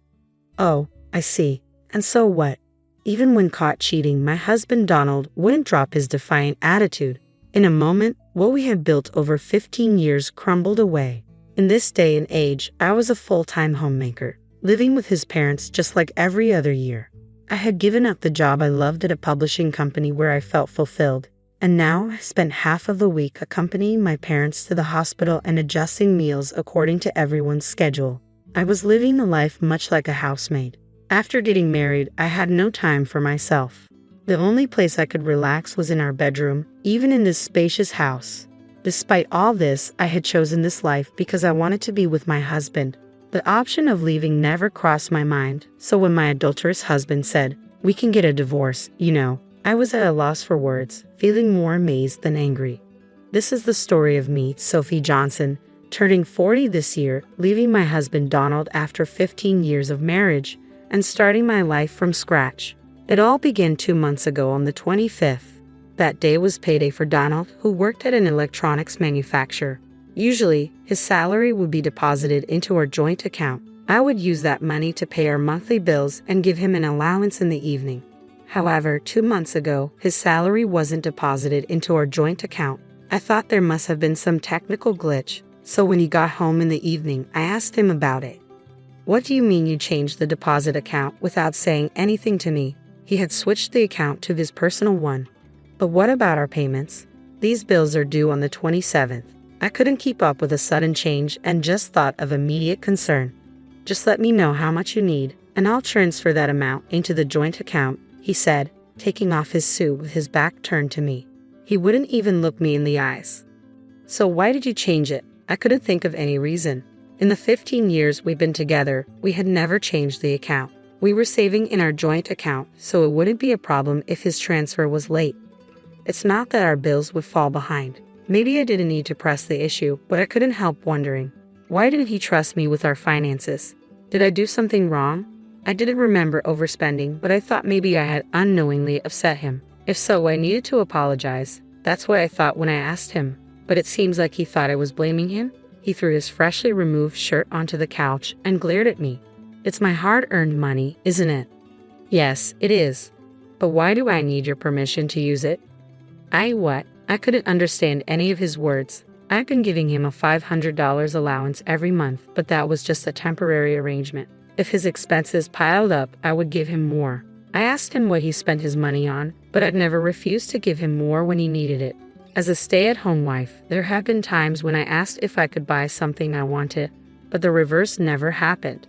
"Oh, I see. And so what?" Even when caught cheating, my husband Donald wouldn't drop his defiant attitude. In a moment, what we had built over 15 years crumbled away. In this day and age, I was a full-time homemaker, living with his parents just like every other year. I had given up the job I loved at a publishing company where I felt fulfilled, and now I spent half of the week accompanying my parents to the hospital and adjusting meals according to everyone's schedule. I was living the life much like a housemaid. After getting married, I had no time for myself. The only place I could relax was in our bedroom, even in this spacious house. Despite all this, I had chosen this life because I wanted to be with my husband. The option of leaving never crossed my mind, so when my adulterous husband said, "We can get a divorce, you know," I was at a loss for words, feeling more amazed than angry. This is the story of me, Sophie Johnson, turning 40 this year, leaving my husband Donald after 15 years of marriage, and starting my life from scratch. It all began 2 months ago on the 25th. That day was payday for Donald, who worked at an electronics manufacturer. Usually, his salary would be deposited into our joint account. I would use that money to pay our monthly bills and give him an allowance in the evening. However, 2 months ago, his salary wasn't deposited into our joint account. I thought there must have been some technical glitch, so when he got home in the evening, I asked him about it. "What do you mean you changed the deposit account without saying anything to me?" He had switched the account to his personal one. "But what about our payments? These bills are due on the 27th. I couldn't keep up with a sudden change and just thought of immediate concern. "Just let me know how much you need, and I'll transfer that amount into the joint account," he said, taking off his suit with his back turned to me. He wouldn't even look me in the eyes. "So why did you change it?" I couldn't think of any reason. In the 15 years we've been together, we had never changed the account. We were saving in our joint account, so it wouldn't be a problem if his transfer was late. It's not that our bills would fall behind. Maybe I didn't need to press the issue, but I couldn't help wondering, why didn't he trust me with our finances? Did I do something wrong? I didn't remember overspending, but I thought maybe I had unknowingly upset him. If so, I needed to apologize. That's what I thought when I asked him. But it seems like he thought I was blaming him. He threw his freshly removed shirt onto the couch and glared at me. "It's my hard-earned money, isn't it?" "Yes, it is. But why do I need your permission to use it?" What? I couldn't understand any of his words. I've been giving him a $500 allowance every month, but that was just a temporary arrangement. If his expenses piled up, I would give him more. I asked him what he spent his money on, but I'd never refused to give him more when he needed it. As a stay-at-home wife, there have been times when I asked if I could buy something I wanted, but the reverse never happened.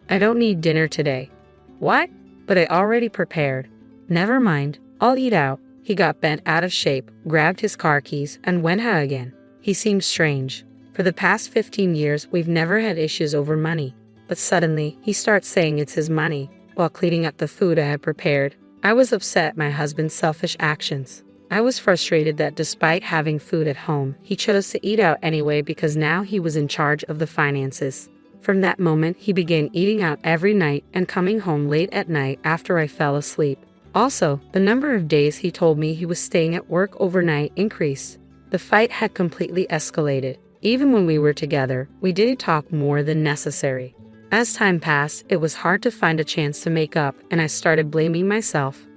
"I don't need dinner today." "What?" "But I already prepared." "Never mind, I'll eat out." He got bent out of shape, grabbed his car keys, and went out again. He seemed strange. For the past 15 years, we've never had issues over money. But suddenly, he starts saying it's his money, while cleaning up the food I had prepared. I was upset at my husband's selfish actions. I was frustrated that despite having food at home, he chose to eat out anyway because now he was in charge of the finances. From that moment, he began eating out every night and coming home late at night after I fell asleep. Also, the number of days he told me he was staying at work overnight increased. The fight had completely escalated. Even when we were together, we didn't talk more than necessary. As time passed, it was hard to find a chance to make up, and I started blaming myself.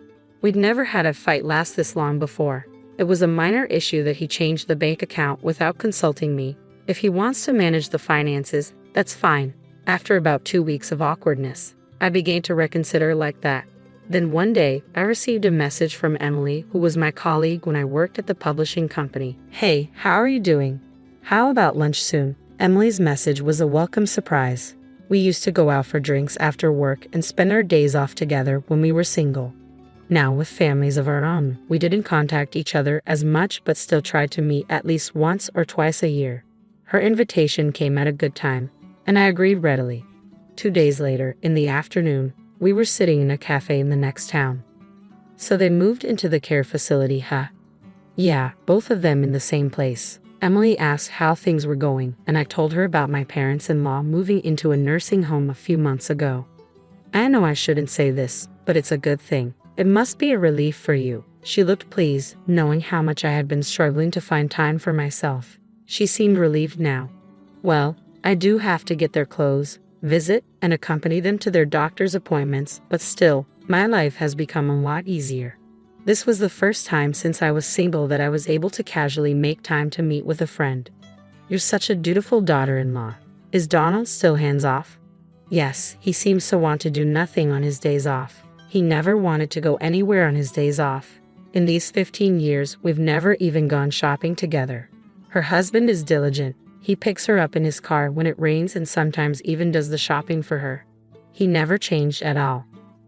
We'd never had a fight last this long before. It was a minor issue that he changed the bank account without consulting me. If he wants to manage the finances, that's fine. After about 2 weeks of awkwardness, I began to reconsider like that. Then one day, I received a message from Emily, who was my colleague when I worked at the publishing company. "Hey, how are you doing? How about lunch soon?" Emily's message was a welcome surprise. We used to go out for drinks after work and spend our days off together when we were single. Now, with families of our own, we didn't contact each other as much but still tried to meet at least once or twice a year. Her invitation came at a good time, and I agreed readily. 2 days later, in the afternoon, we were sitting in a cafe in the next town. "So they moved into the care facility, huh?" "Yeah, both of them in the same place." Emily asked how things were going, and I told her about my parents-in-law moving into a nursing home a few months ago. "I know I shouldn't say this, but it's a good thing. It must be a relief for you." She looked pleased, knowing how much I had been struggling to find time for myself. She seemed relieved now. "Well, I do have to get their clothes, visit, and accompany them to their doctor's appointments, but still, my life has become a lot easier." This was the first time since I was single that I was able to casually make time to meet with a friend. "You're such a dutiful daughter-in-law. Is Donald still hands-off?" "Yes, he seems to want to do nothing on his days off. He never wanted to go anywhere on his days off. In these 15 years, we've never even gone shopping together. Her husband is diligent. He picks her up in his car when it rains and sometimes even does the shopping for her. He never changed at all.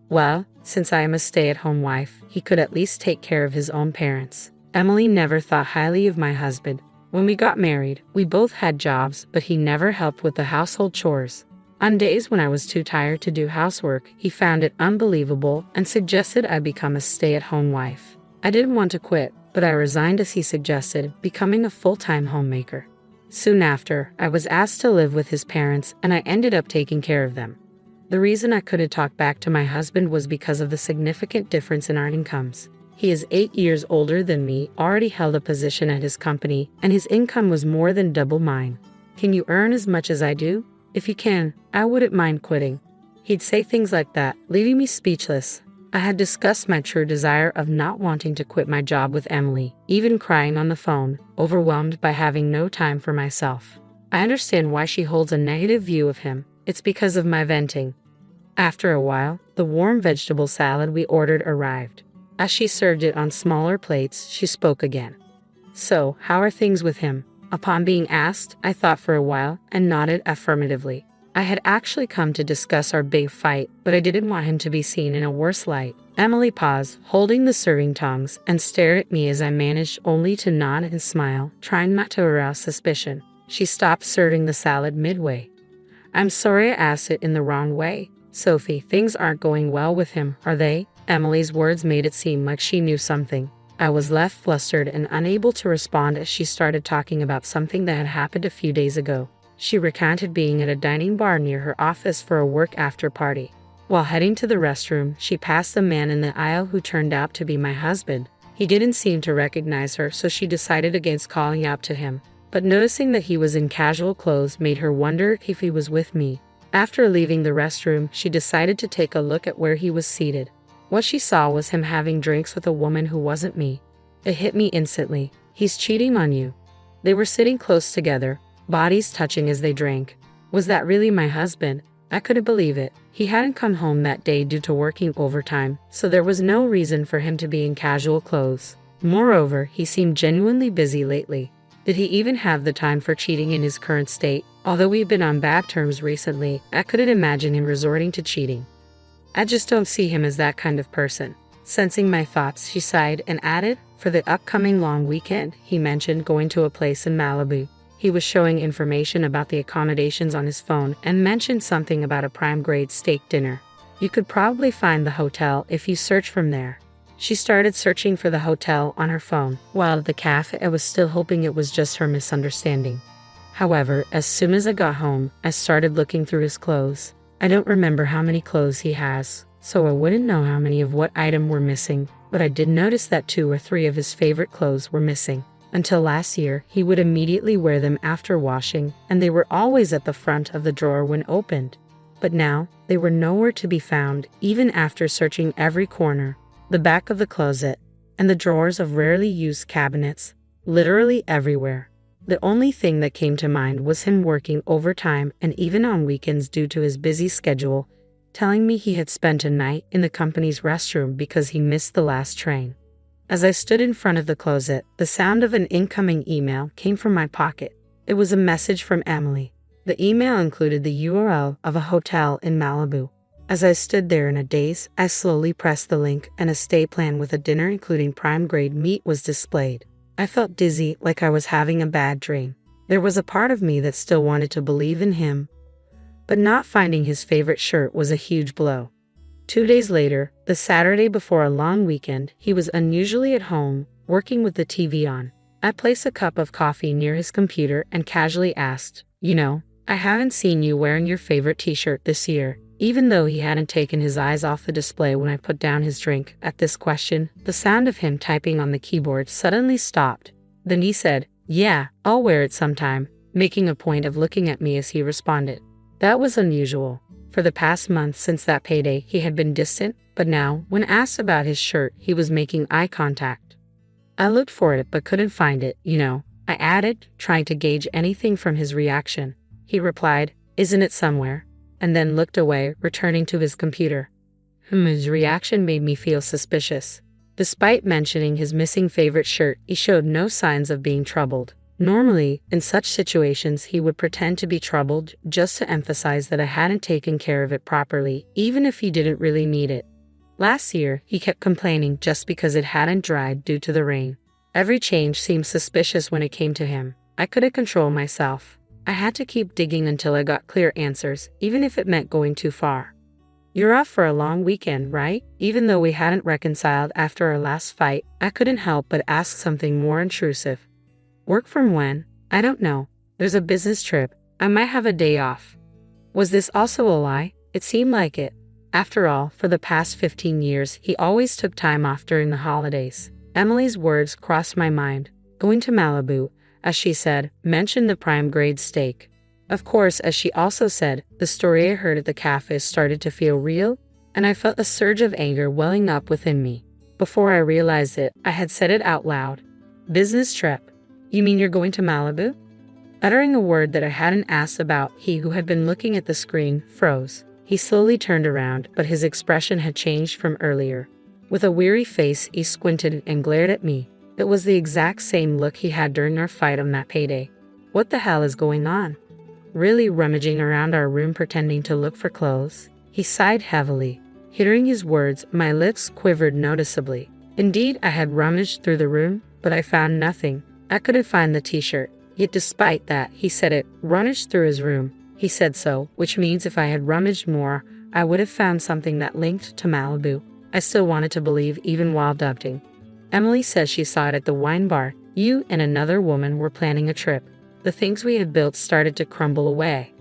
Well, since I am a stay-at-home wife, he could at least take care of his own parents." Emily never thought highly of my husband. When we got married, we both had jobs, but he never helped with the household chores. On days when I was too tired to do housework, he found it unbelievable and suggested I become a stay-at-home wife. I didn't want to quit, but I resigned as he suggested, becoming a full-time homemaker. Soon after, I was asked to live with his parents, and I ended up taking care of them. The reason I couldn't talk back to my husband was because of the significant difference in our incomes. He is 8 years older than me, already held a position at his company, and his income was more than double mine. "Can you earn as much as I do? If you can, I wouldn't mind quitting." He'd say things like that, leaving me speechless. I had discussed my true desire of not wanting to quit my job with Emily, even crying on the phone, overwhelmed by having no time for myself. I understand why she holds a negative view of him. It's because of my venting. After a while, the warm vegetable salad we ordered arrived. As she served it on smaller plates, she spoke again. "So, how are things with him?" Upon being asked, I thought for a while and nodded affirmatively. I had actually come to discuss our big fight, but I didn't want him to be seen in a worse light. Emily paused, holding the serving tongs, and stared at me as I managed only to nod and smile, trying not to arouse suspicion. She stopped serving the salad midway. "I'm sorry I asked it in the wrong way. Sophie, things aren't going well with him, are they?" Emily's words made it seem like she knew something. I was left flustered and unable to respond as she started talking about something that had happened a few days ago. She recounted being at a dining bar near her office for a work after party. While heading to the restroom, she passed a man in the aisle who turned out to be my husband. He didn't seem to recognize her, so she decided against calling out to him. But noticing that he was in casual clothes made her wonder if he was with me. After leaving the restroom, she decided to take a look at where he was seated. What she saw was him having drinks with a woman who wasn't me. It hit me instantly. "He's cheating on you." They were sitting close together, bodies touching as they drank. Was that really my husband? I couldn't believe it. He hadn't come home that day due to working overtime, so there was no reason for him to be in casual clothes. Moreover, he seemed genuinely busy lately. Did he even have the time for cheating in his current state? Although we've been on bad terms recently, I couldn't imagine him resorting to cheating. I just don't see him as that kind of person. Sensing my thoughts, she sighed and added, "For the upcoming long weekend," he mentioned going to a place in Malibu. He was showing information about the accommodations on his phone and mentioned something about a prime-grade steak dinner. "You could probably find the hotel if you search from there." She started searching for the hotel on her phone. While at the cafe, I was still hoping it was just her misunderstanding. However, as soon as I got home, I started looking through his clothes. I don't remember how many clothes he has, so I wouldn't know how many of what item were missing, but I did notice that 2 or 3 of his favorite clothes were missing. Until last year, he would immediately wear them after washing, and they were always at the front of the drawer when opened. But now, they were nowhere to be found, even after searching every corner, the back of the closet, and the drawers of rarely used cabinets, literally everywhere. The only thing that came to mind was him working overtime and even on weekends due to his busy schedule, telling me he had spent a night in the company's restroom because he missed the last train. As I stood in front of the closet, the sound of an incoming email came from my pocket. It was a message from Emily. The email included the URL of a hotel in Malibu. As I stood there in a daze, I slowly pressed the link and a stay plan with a dinner including prime-grade meat was displayed. I felt dizzy, like I was having a bad dream. There was a part of me that still wanted to believe in him, but not finding his favorite shirt was a huge blow. 2 days later, the Saturday before a long weekend, he was unusually at home, working with the TV on. I placed a cup of coffee near his computer and casually asked, "You know, I haven't seen you wearing your favorite t-shirt this year." Even though he hadn't taken his eyes off the display when I put down his drink, at this question, the sound of him typing on the keyboard suddenly stopped. Then he said, "Yeah, I'll wear it sometime," making a point of looking at me as he responded. That was unusual. For the past month since that payday, he had been distant, but now, when asked about his shirt, he was making eye contact. I looked for it but couldn't find it, I added, trying to gauge anything from his reaction. He replied, "Isn't it somewhere?" and then looked away, returning to his computer. His reaction made me feel suspicious. Despite mentioning his missing favorite shirt, he showed no signs of being troubled. Normally, in such situations, he would pretend to be troubled just to emphasize that I hadn't taken care of it properly, even if he didn't really need it. Last year, he kept complaining just because it hadn't dried due to the rain. Every change seemed suspicious when it came to him. I couldn't control myself. I had to keep digging until I got clear answers, even if it meant going too far. "You're off for a long weekend, right?" Even though we hadn't reconciled after our last fight, I couldn't help but ask something more intrusive. "Work from when?" "I don't know. There's a business trip. I might have a day off." Was this also a lie? It seemed like it. After all, for the past 15 years, he always took time off during the holidays. Emily's words crossed my mind. Going to Malibu, as she said, mentioned the prime-grade steak. Of course, as she also said, the story I heard at the cafe started to feel real. and I felt a surge of anger welling up within me. Before I realized it, I had said it out loud. Business trip? You mean you're going to Malibu? Uttering a word that I hadn't asked about, he who had been looking at the screen froze. He slowly turned around, but his expression had changed from earlier. With a weary face, he squinted and glared at me. It was the exact same look he had during our fight on that payday. What the hell is going on? Really rummaging around our room pretending to look for clothes? He sighed heavily. Hearing his words, my lips quivered noticeably. Indeed, I had rummaged through the room, but I found nothing. I couldn't find the t-shirt. Yet despite that, he said it, rummaged through his room. He said so, which means if I had rummaged more, I would have found something that linked to Malibu. I still wanted to believe even while doubting. Emily says she saw it at the wine bar. You and another woman were planning a trip. The things we had built started to crumble away.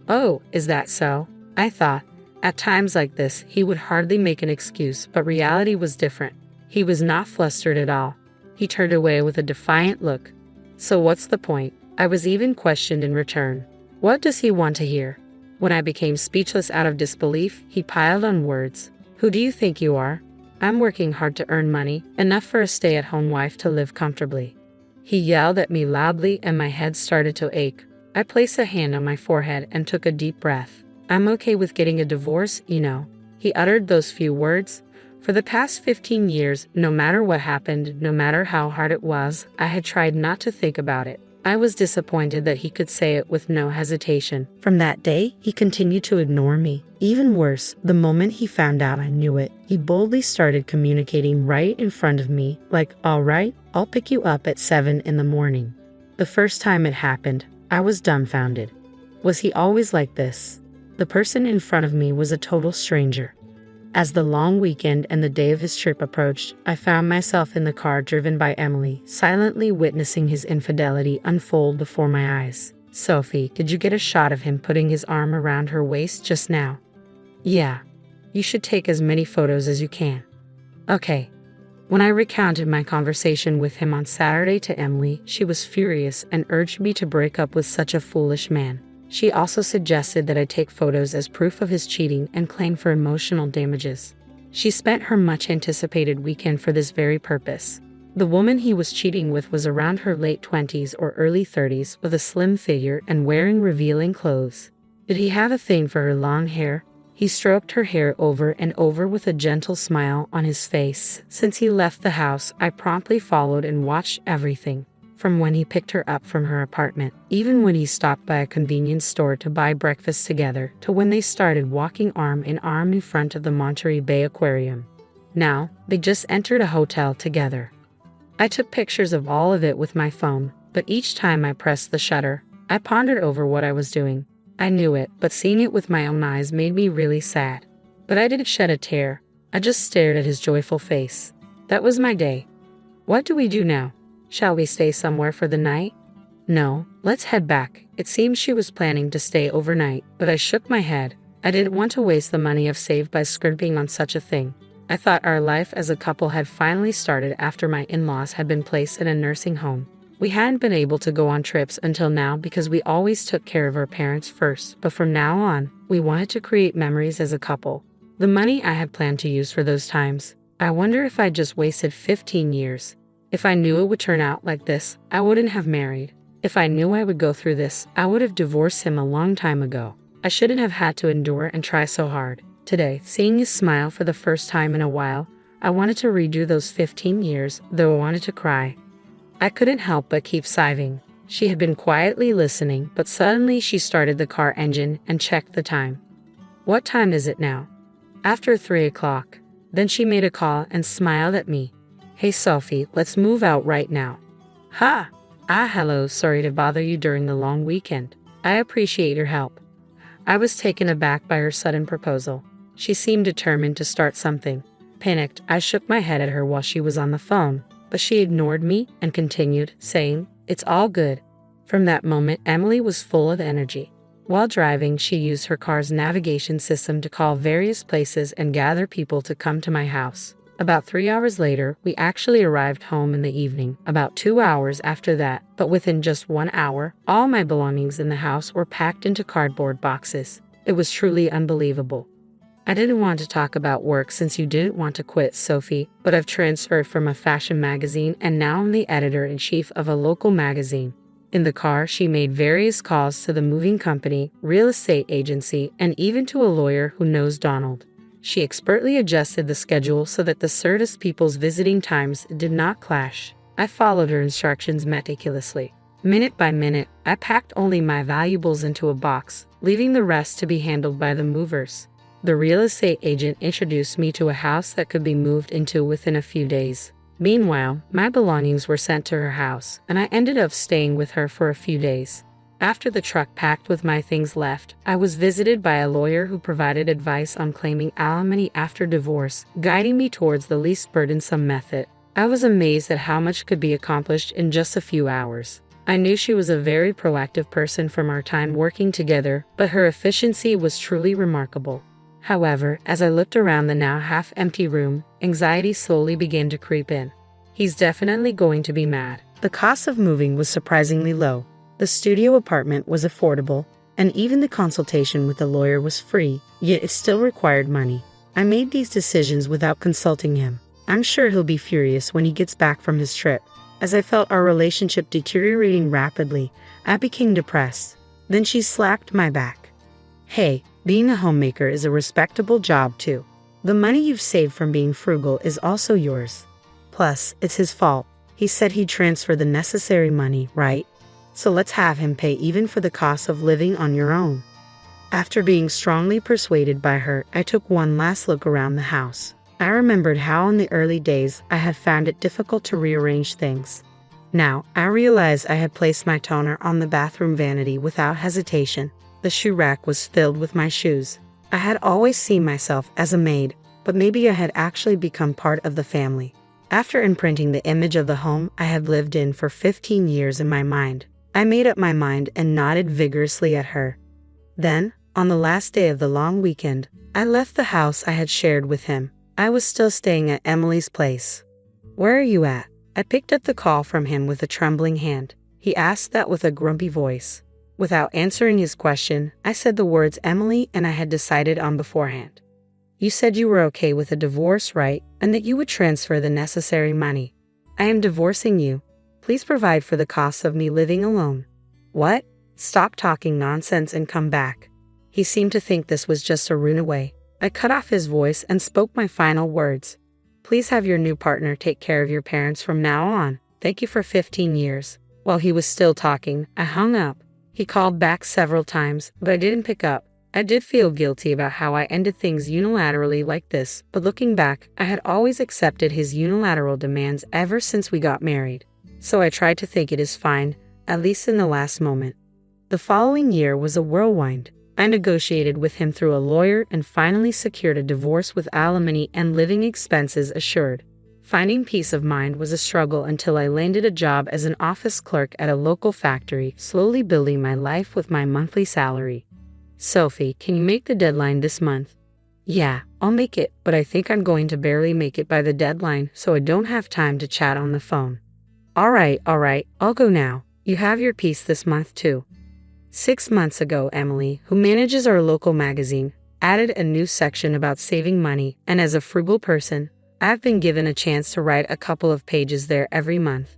Oh, is that so? I thought. At times like this, he would hardly make an excuse, but reality was different. He was not flustered at all. He turned away with a defiant look. So what's the point? I was even questioned in return. What does he want to hear? When I became speechless out of disbelief, he piled on words. Who do you think you are? I'm working hard to earn money, enough for a stay-at-home wife to live comfortably. He yelled at me loudly and my head started to ache. I placed a hand on my forehead and took a deep breath. I'm okay with getting a divorce, you know. He uttered those few words. For the past 15 years, no matter what happened, no matter how hard it was, I had tried not to think about it. I was disappointed that he could say it with no hesitation. From that day, he continued to ignore me. Even worse, the moment he found out I knew it, he boldly started communicating right in front of me, like, all right, I'll pick you up at 7 in the morning. The first time it happened, I was dumbfounded. Was he always like this? The person in front of me was a total stranger. As the long weekend and the day of his trip approached, I found myself in the car driven by Emily, silently witnessing his infidelity unfold before my eyes. Sophie, did you get a shot of him putting his arm around her waist just now? Yeah. You should take as many photos as you can. Okay. When I recounted my conversation with him on Saturday to Emily, she was furious and urged me to break up with such a foolish man. She also suggested that I take photos as proof of his cheating and claim for emotional damages. She spent her much-anticipated weekend for this very purpose. The woman he was cheating with was around her late 20s or early 30s with a slim figure and wearing revealing clothes. Did he have a thing for her long hair? He stroked her hair over and over with a gentle smile on his face. Since he left the house, I promptly followed and watched everything. From when he picked her up from her apartment, even when he stopped by a convenience store to buy breakfast together, to when they started walking arm in arm in front of the Monterey Bay Aquarium. Now, they just entered a hotel together. I took pictures of all of it with my phone, but each time I pressed the shutter, I pondered over what I was doing. I knew it, but seeing it with my own eyes made me really sad. But I didn't shed a tear. I just stared at his joyful face. That was my day. What do we do now? Shall we stay somewhere for the night? No, let's head back. It seemed she was planning to stay overnight, but I shook my head. I didn't want to waste the money I've saved by scrimping on such a thing. I thought our life as a couple had finally started after my in-laws had been placed in a nursing home. We hadn't been able to go on trips until now because we always took care of our parents first, but from now on, we wanted to create memories as a couple. The money I had planned to use for those times, I wonder if I just wasted 15 years. If I knew it would turn out like this, I wouldn't have married. If I knew I would go through this, I would have divorced him a long time ago. I shouldn't have had to endure and try so hard. Today, seeing his smile for the first time in a while, I wanted to redo those 15 years, though I wanted to cry. I couldn't help but keep sighing. She had been quietly listening, but suddenly she started the car engine and checked the time. What time is it now? After 3 o'clock. Then she made a call and smiled at me. Hey Sophie, let's move out right now. Ha! Hello, sorry to bother you during the long weekend. I appreciate your help. I was taken aback by her sudden proposal. She seemed determined to start something. Panicked, I shook my head at her while she was on the phone, but she ignored me and continued, saying, It's all good. From that moment, Emily was full of energy. While driving, she used her car's navigation system to call various places and gather people to come to my house. About 3 hours later, we actually arrived home in the evening, about 2 hours after that, but within just 1 hour, all my belongings in the house were packed into cardboard boxes. It was truly unbelievable. I didn't want to talk about work since you didn't want to quit, Sophie, but I've transferred from a fashion magazine and now I'm the editor-in-chief of a local magazine. In the car, she made various calls to the moving company, real estate agency, and even to a lawyer who knows Donald. She expertly adjusted the schedule so that the Certus people's visiting times did not clash. I followed her instructions meticulously. Minute by minute, I packed only my valuables into a box, leaving the rest to be handled by the movers. The real estate agent introduced me to a house that could be moved into within a few days. Meanwhile, my belongings were sent to her house, and I ended up staying with her for a few days. After the truck packed with my things left, I was visited by a lawyer who provided advice on claiming alimony after divorce, guiding me towards the least burdensome method. I was amazed at how much could be accomplished in just a few hours. I knew she was a very proactive person from our time working together, but her efficiency was truly remarkable. However, as I looked around the now half-empty room, anxiety slowly began to creep in. He's definitely going to be mad. The cost of moving was surprisingly low. The studio apartment was affordable, and even the consultation with the lawyer was free, yet it still required money. I made these decisions without consulting him. I'm sure he'll be furious when he gets back from his trip. As I felt our relationship deteriorating rapidly, I became depressed. Then she slapped my back. Hey, being a homemaker is a respectable job too. The money you've saved from being frugal is also yours. Plus, it's his fault. He said he'd transfer the necessary money, right? So let's have him pay even for the cost of living on your own. After being strongly persuaded by her, I took one last look around the house. I remembered how in the early days I had found it difficult to rearrange things. Now, I realized I had placed my toner on the bathroom vanity without hesitation. The shoe rack was filled with my shoes. I had always seen myself as a maid, but maybe I had actually become part of the family. After imprinting the image of the home I had lived in for 15 years in my mind, I made up my mind and nodded vigorously at her. Then, on the last day of the long weekend, I left the house I had shared with him. I was still staying at Emily's place. "Where are you at?" I picked up the call from him with a trembling hand. He asked that with a grumpy voice. Without answering his question, I said the words Emily and I had decided on beforehand. "You said you were okay with a divorce, right? And that you would transfer the necessary money. I am divorcing you. Please provide for the costs of me living alone." "What? Stop talking nonsense and come back." He seemed to think this was just a runaway. I cut off his voice and spoke my final words. "Please have your new partner take care of your parents from now on. Thank you for 15 years. While he was still talking, I hung up. He called back several times, but I didn't pick up. I did feel guilty about how I ended things unilaterally like this, but looking back, I had always accepted his unilateral demands ever since we got married. So I tried to think it is fine, at least in the last moment. The following year was a whirlwind. I negotiated with him through a lawyer and finally secured a divorce with alimony and living expenses assured. Finding peace of mind was a struggle until I landed a job as an office clerk at a local factory, slowly building my life with my monthly salary. "Sophie, can you make the deadline this month?" "Yeah, I'll make it, but I think I'm going to barely make it by the deadline, so I don't have time to chat on the phone." All right, I'll go now. You have your piece this month too." 6 months ago, Emily, who manages our local magazine, added a new section about saving money, and as a frugal person, I've been given a chance to write a couple of pages there every month.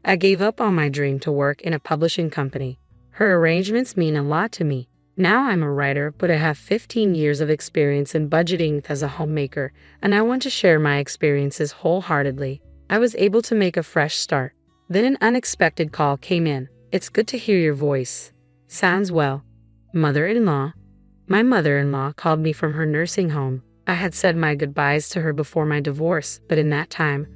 I gave up on my dream to work in a publishing company. Her arrangements mean a lot to me. Now I'm a writer, but I have 15 years of experience in budgeting as a homemaker, and I want to share my experiences wholeheartedly. I was able to make a fresh start. Then an unexpected call came in. "It's good to hear your voice. Sounds well." Mother-in-law. My mother-in-law called me from her nursing home. I had said my goodbyes to her before my divorce, but in that time,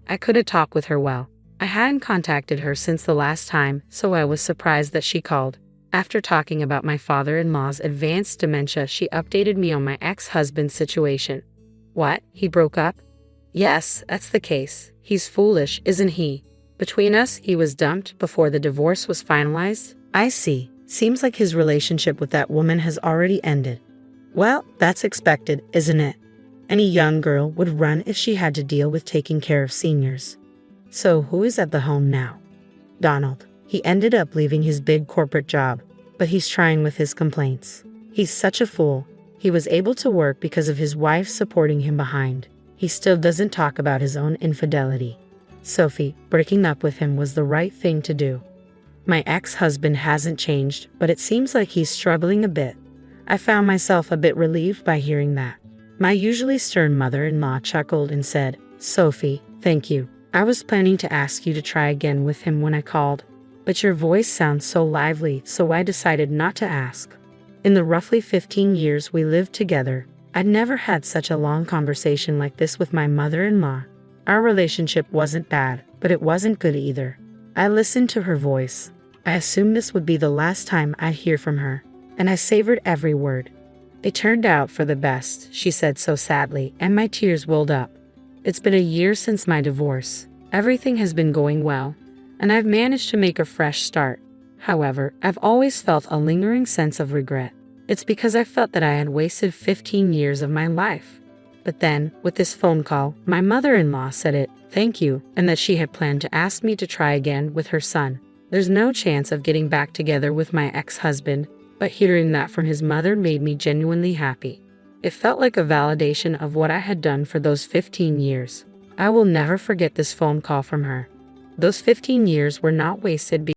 I couldn't talk with her well. I hadn't contacted her since the last time, so I was surprised that she called. After talking about my father-in-law's advanced dementia, she updated me on my ex-husband's situation. "What? He broke up?" "Yes, that's the case. He's foolish, isn't he? Between us, he was dumped before the divorce was finalized." "I see. Seems like his relationship with that woman has already ended." "Well, that's expected, isn't it? Any young girl would run if she had to deal with taking care of seniors." "So who is at the home now?" "Donald. He ended up leaving his big corporate job, but he's trying with his complaints. He's such a fool. He was able to work because of his wife supporting him behind. He still doesn't talk about his own infidelity. Sophie, breaking up with him was the right thing to do. My ex-husband hasn't changed, but it seems like he's struggling a bit. I found myself a bit relieved by hearing that. My usually stern mother-in-law chuckled and said, "Sophie, thank you. I was planning to ask you to try again with him when I called, but your voice sounds so lively, so I decided not to ask." In the roughly 15 years we lived together, I'd never had such a long conversation like this with my mother-in-law. Our relationship wasn't bad, but it wasn't good either. I listened to her voice. I assumed this would be the last time I'd hear from her, and I savored every word. "It turned out for the best," she said so sadly, and my tears welled up. "It's been a year since my divorce. Everything has been going well, and I've managed to make a fresh start. However, I've always felt a lingering sense of regret. It's because I felt that I had wasted 15 years of my life." But then, with this phone call, my mother-in-law said it, thank you, and that she had planned to ask me to try again with her son. There's no chance of getting back together with my ex-husband, but hearing that from his mother made me genuinely happy. It felt like a validation of what I had done for those 15 years. I will never forget this phone call from her. Those 15 years were not wasted